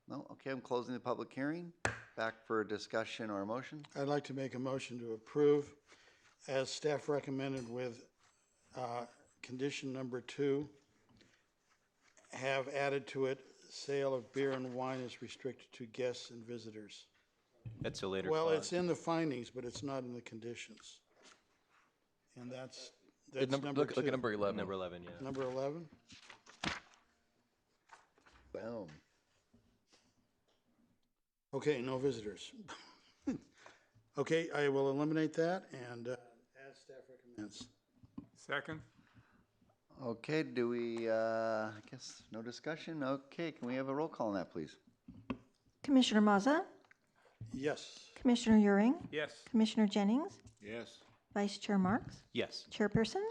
No? Okay, I'm closing the public hearing. Back for discussion or a motion. I'd like to make a motion to approve as staff recommended with condition number 2 have added to it, sale of beer and wine is restricted to guests and visitors. That's a later Well, clause. it's in the findings, but it's not in the conditions. And that's number Look two. at number 11. Number 11, yeah. Number 11? Boom. Okay, no visitors. Okay, I will eliminate that and as staff recommends. Second? Okay, do we, I guess, no discussion? Okay, can we have a roll call on that, please? Commissioner Mazza, Yes. Commissioner Euring, Yes. Commissioner Jennings, Yes. Vice Chair Marks, Yes. Chairperson,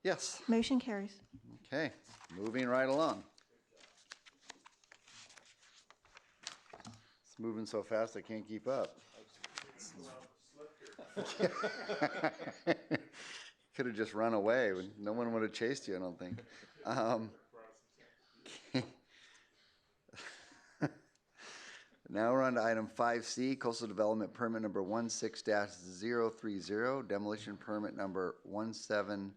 Yes. motion carries. Okay, moving right along. It's moving so fast I can't keep up. Could have just run away. No one would have chased you, I don't think. Now we're on to item 5C, coastal development permit number 16-030, demolition permit number 17-016,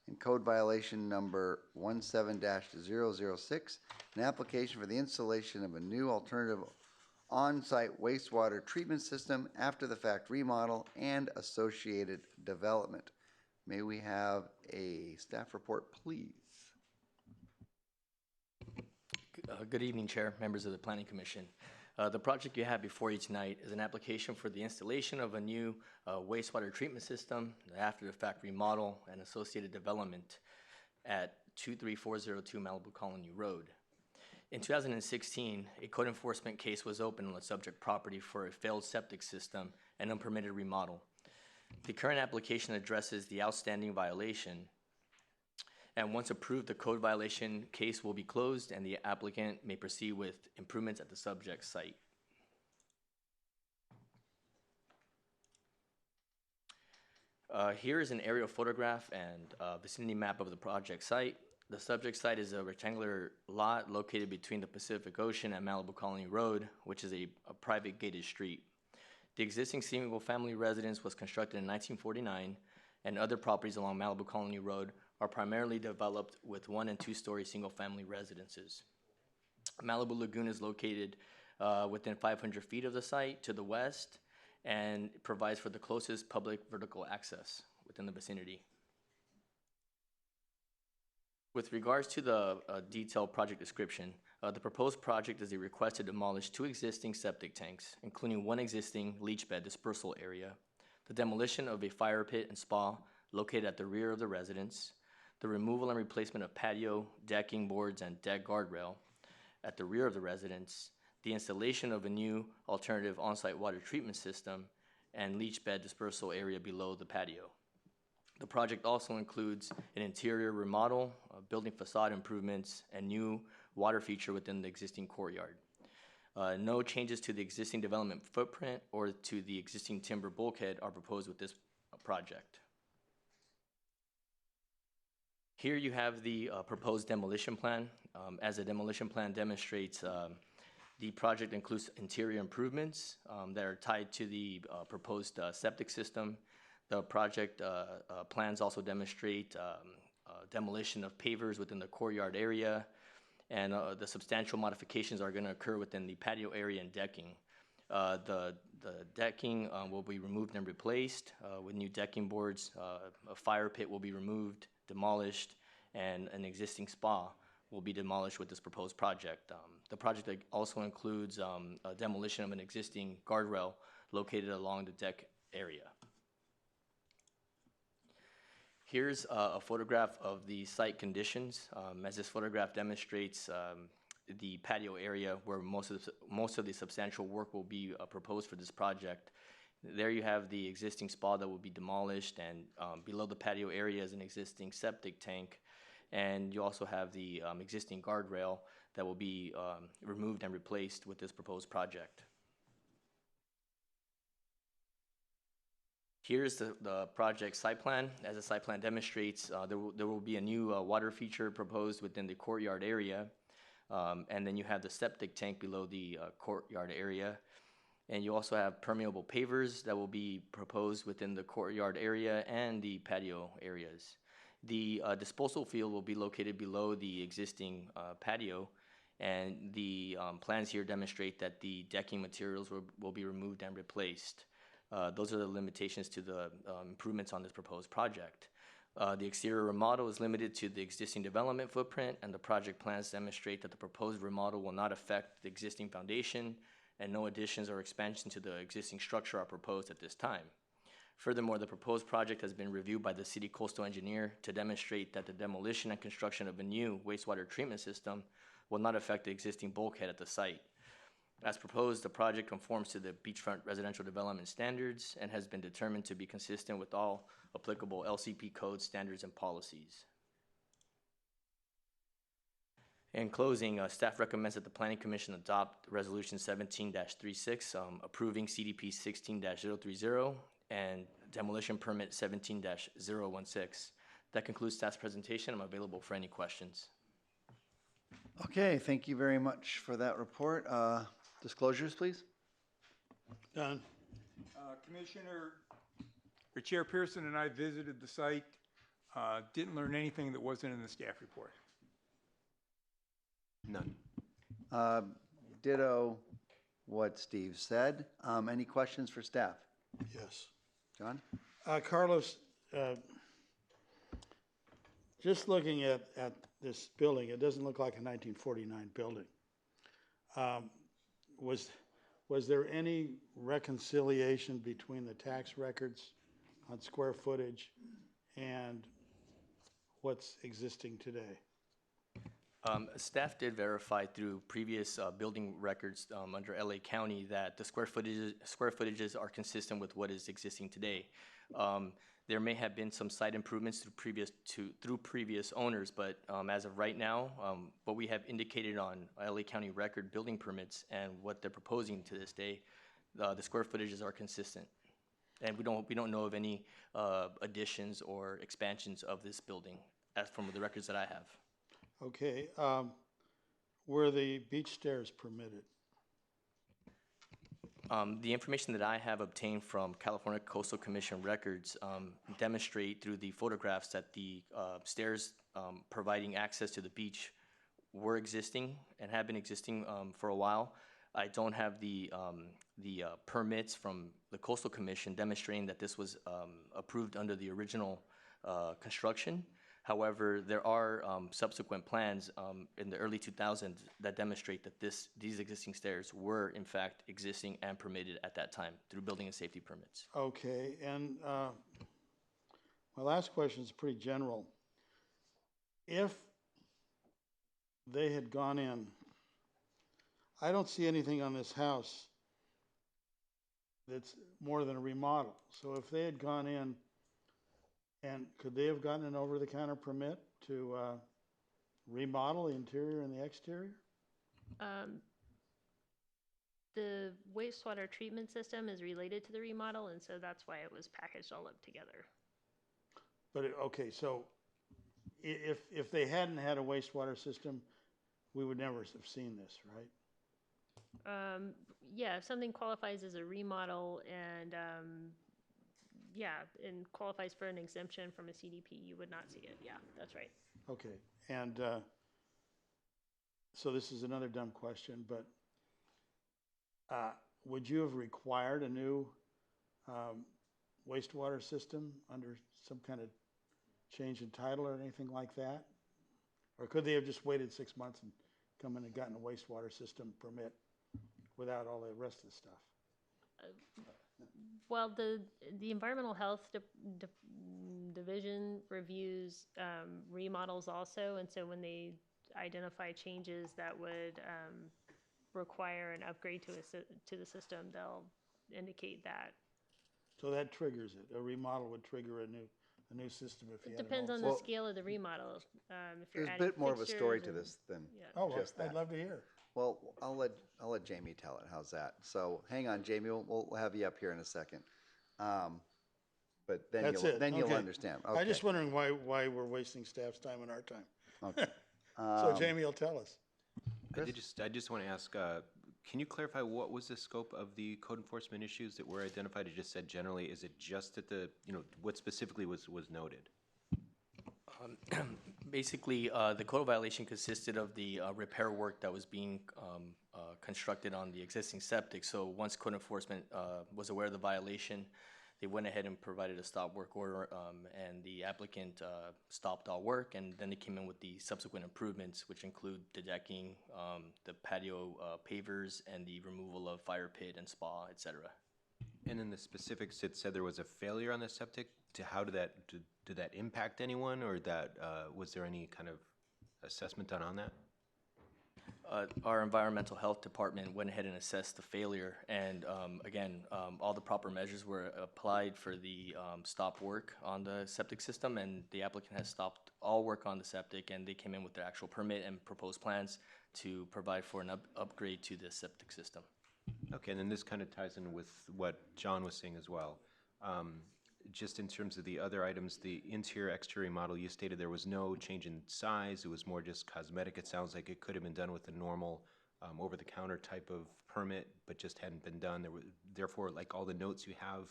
and code violation number 17-006, an application for the installation of a new alternative on-site wastewater treatment system after the fact remodel and associated development. May we have a staff report, please? Good evening, Chair, members of the Planning Commission. The project you have before you tonight is an application for the installation of a new wastewater treatment system, the after-the-fact remodel, and associated development at 23402 Malibu Colony Road. In 2016, a code enforcement case was opened on the subject property for a failed septic system and unpermitted remodel. The current application addresses the outstanding violation, and once approved, the code violation case will be closed and the applicant may proceed with improvements at the subject site. Here is an aerial photograph and vicinity map of the project site. The subject site is a rectangular lot located between the Pacific Ocean and Malibu Colony Road, which is a private gated street. The existing single-family residence was constructed in 1949, and other properties along Malibu Colony Road are primarily developed with 1- and 2-story single-family residences. Malibu Lagoon is located within 500 feet of the site to the west and provides for the closest public vertical access within the vicinity. With regards to the detailed project description, the proposed project is a request to demolish 2 existing septic tanks, including 1 existing leach bed dispersal area, the demolition of a fire pit and spa located at the rear of the residence, the removal and replacement of patio, decking boards, and deck guardrail at the rear of the residence, the installation of a new alternative on-site water treatment system, and leach bed dispersal area below the patio. The project also includes an interior remodel, building facade improvements, and new water feature within the existing courtyard. No changes to the existing development footprint or to the existing timber bulkhead are proposed with this project. Here you have the proposed demolition plan. As the demolition plan demonstrates, the project includes interior improvements that are tied to the proposed septic system. The project plans also demonstrate demolition of pavers within the courtyard area, and the substantial modifications are going to occur within the patio area and decking. The decking will be removed and replaced with new decking boards. A fire pit will be removed, demolished, and an existing spa will be demolished with this proposed project. The project also includes a demolition of an existing guardrail located along the deck area. Here's a photograph of the site conditions. As this photograph demonstrates, the patio area where most of the substantial work will be proposed for this project. There you have the existing spa that will be demolished, and below the patio area is an existing septic tank, and you also have the existing guardrail that will be removed and replaced with this proposed project. Here's the project site plan. As the site plan demonstrates, there will be a new water feature proposed within the courtyard area. And then you have the septic tank below the courtyard area. And you also have permeable pavers that will be proposed within the courtyard area and the patio areas. The disposal field will be located below the existing patio, and the plans here demonstrate that the decking materials will be removed and replaced. Those are the limitations to the improvements on this proposed project. The exterior remodel is limited to the existing development footprint, and the project plans demonstrate that the proposed remodel will not affect the existing foundation, and no additions or expansion to the existing structure are proposed at this time. Furthermore, the proposed project has been reviewed by the city coastal engineer to demonstrate that the demolition and construction of a new wastewater treatment system will not affect the existing bulkhead at the site. As proposed, the project conforms to the beachfront residential development standards and has been determined to be consistent with all applicable LCP code standards and policies. In closing, staff recommends that the Planning Commission adopt Resolution 17-36, approving CDP 16-030 and demolition permit 17-016. That concludes staff's presentation. I'm available for any questions. Okay, thank you very much for that report. Disclosures, please. Done. Commissioner, or Chair Pearson and I visited the site, didn't learn anything that wasn't in the staff report. None. Ditto what Steve said. Any questions for staff? Yes. John? Carlos, just looking at this building, it doesn't look like a 1949 building. Was there any reconciliation between the tax records on square footage and what's existing today? Staff did verify through previous building records under LA County that the square footages are consistent with what is existing today. There may have been some site improvements through previous owners, but as of right now, what we have indicated on LA County record building permits and what they're proposing to this day, the square footages are consistent, and we don't know of any additions or expansions of this building as from the records that I have. Okay. Were the beach stairs permitted? The information that I have obtained from California Coastal Commission records demonstrate through the photographs that the stairs providing access to the beach were existing and have been existing for a while. I don't have the permits from the Coastal Commission demonstrating that this was approved under the original construction. However, there are subsequent plans in the early 2000s that demonstrate that these existing stairs were in fact existing and permitted at that time through building and safety permits. Okay, and my last question is pretty general. If they had gone in, I don't see anything on this house that's more than a remodel. So if they had gone in, and could they have gotten an over-the-counter permit to remodel the interior and the exterior? The wastewater treatment system is related to the remodel, and so that's why it was packaged all up together. But, okay, so if they hadn't had a wastewater system, we would never have seen this, right? Yeah, if something qualifies as a remodel and and qualifies for an exemption from a CDP, you would not see it. Yeah, that's right. Okay, and so this is another dumb question, but would you have required a new wastewater system under some kind of change in title or anything like that? Or could they have just waited 6 months and come in and gotten a wastewater system permit without all the rest of the stuff? Well, the environmental health division reviews remodels also, and so when they identify changes that would require an upgrade to the system, they'll indicate that. So that triggers it. A remodel would trigger a new system if you It had depends on the scale of the remodel. If you're There's a bit more of a story to this than just that. I'd love to hear. Well, I'll let Jamie tell it. How's that? So hang on, Jamie. We'll have you up here in a second. But then you'll understand. Okay. I'm just wondering why we're wasting staff's time and our time. Okay. So Jamie will tell us. I just want to ask, can you clarify what was the scope of the code enforcement issues that were identified? It just said generally, is it just at what specifically was noted? Basically, the code violation consisted of the repair work that was being constructed on the existing septic. So once code enforcement was aware of the violation, they went ahead and provided a stop work order, and the applicant stopped all work, and then they came in with the subsequent improvements, which include the decking, the patio pavers, and the removal of fire pit and spa, et cetera. And in the specifics, it said there was a failure on the septic. How did that impact anyone, or was there any kind of assessment done on that? Our environmental health department went ahead and assessed the failure, and again, all the proper measures were applied for the stop work on the septic system, and the applicant has stopped all work on the septic, and they came in with their actual permit and proposed plans to provide for an upgrade to the septic system. Okay, and then this kind of ties in with what John was saying as well. Just in terms of the other items, the interior-exterior model, you stated there was no change in size. It was more just cosmetic. It sounds like it could have been done with a normal over-the-counter type of permit, but just hadn't been done. Therefore, like all the notes you have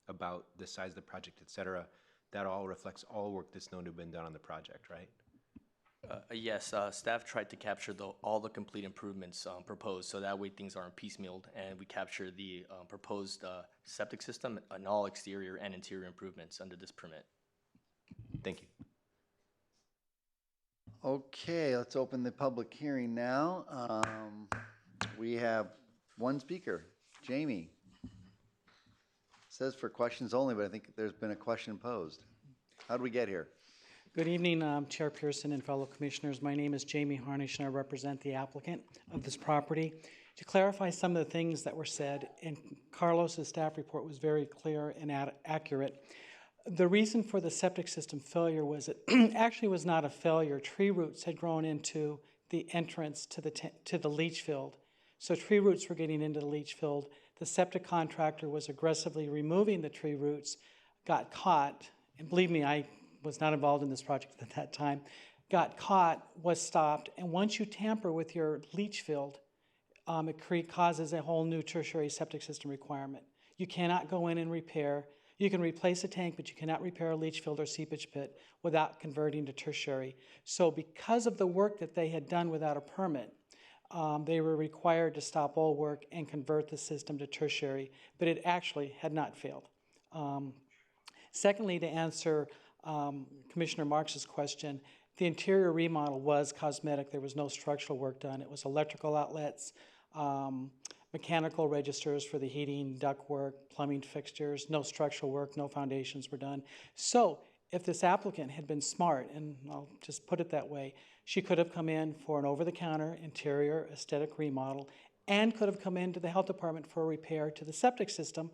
about the size of the project, et cetera, that all reflects all work that's known to have been done on the project, right? Yes, staff tried to capture all the complete improvements proposed, so that way things aren't piecemealed, and we capture the proposed septic system and all exterior and interior improvements under this permit. Thank you. Okay, let's open the public hearing now. We have one speaker, Jamie. Says for questions only, but I think there's been a question posed. How did we get here? Good evening, Chairperson and fellow commissioners. My name is Jamie Harnish, and I represent the applicant of this property. To clarify some of the things that were said, and Carlos's staff report was very clear and accurate. The reason for the septic system failure was it actually was not a failure. Tree roots had grown into the entrance to the leach field. So tree roots were getting into the leach field. The septic contractor was aggressively removing the tree roots, got caught, and believe me, I was not involved in this project at that time, got caught, was stopped, and once you tamper with your leach field, it causes a whole new tertiary septic system requirement. You cannot go in and repair. You can replace a tank, but you cannot repair a leach field or seepage pit without converting to tertiary. So because of the work that they had done without a permit, they were required to stop all work and convert the system to tertiary, but it actually had not failed. Secondly, to answer Commissioner Marks's question, the interior remodel was cosmetic. There was no structural work done. It was electrical outlets, mechanical registers for the heating, ductwork, plumbing fixtures, no structural work, no foundations were done. So if this applicant had been smart, and I'll just put it that way, she could have come in for an over-the-counter interior aesthetic remodel and could have come into the health department for a repair to the septic system,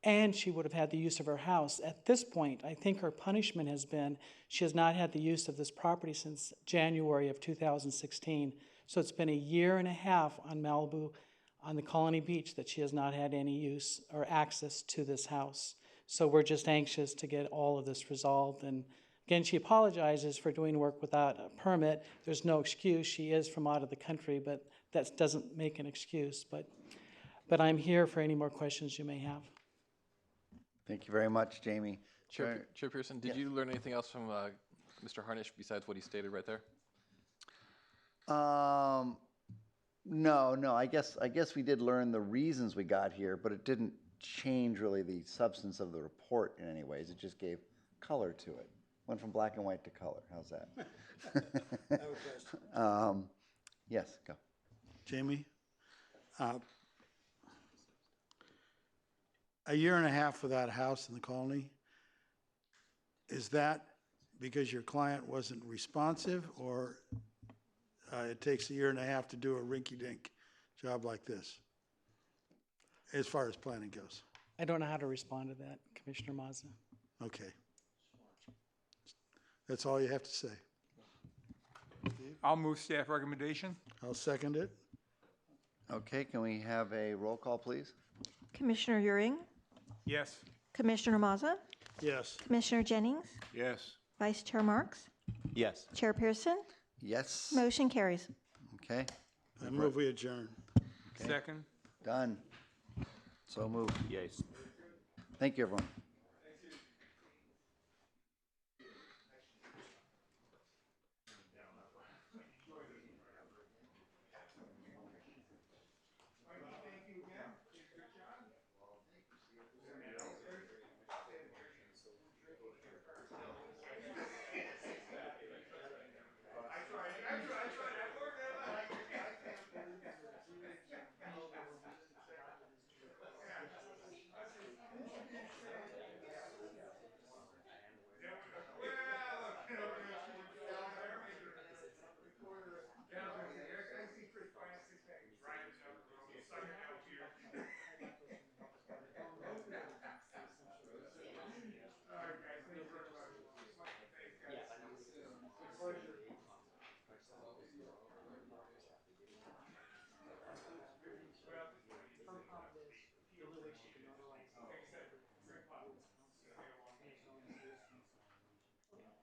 and she would have had the use of her house. At this point, I think her punishment has been she has not had the use of this property since January of 2016. So it's been a year and a half on Malibu, on the Colony Beach, that she has not had any use or access to this house. So we're just anxious to get all of this resolved. And again, she apologizes for doing work without a permit. There's no excuse. She is from out of the country, but that doesn't make an excuse. But I'm here for any more questions you may have. Thank you very much, Jamie. Chairperson, did you learn anything else from Mr. Harnish besides what he stated right there? No. I guess we did learn the reasons we got here, but it didn't change really the substance of the report in any ways. It just gave color to it. Went from black and white to color. How's that? I have a question. Yes, go. Jamie, a year and a half for that house in the Colony, is that because your client wasn't responsive, or it takes a year and a half to do a rinky-dink job like this, as far as planning goes? I don't know how to respond to that, Commissioner Mazza. Okay. That's all you have to say. I'll move staff recommendation. I'll second it. Okay, can we have a roll call, please? Commissioner Euring, Yes. Commissioner Mazza, Yes. Commissioner Jennings, Yes. Vice Chair Marks, Yes. Chair Pearson, Yes. motion carries. Okay, I move we adjourn. Second. done. So moved. Yes. Thank you, everyone.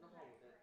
No problem with that.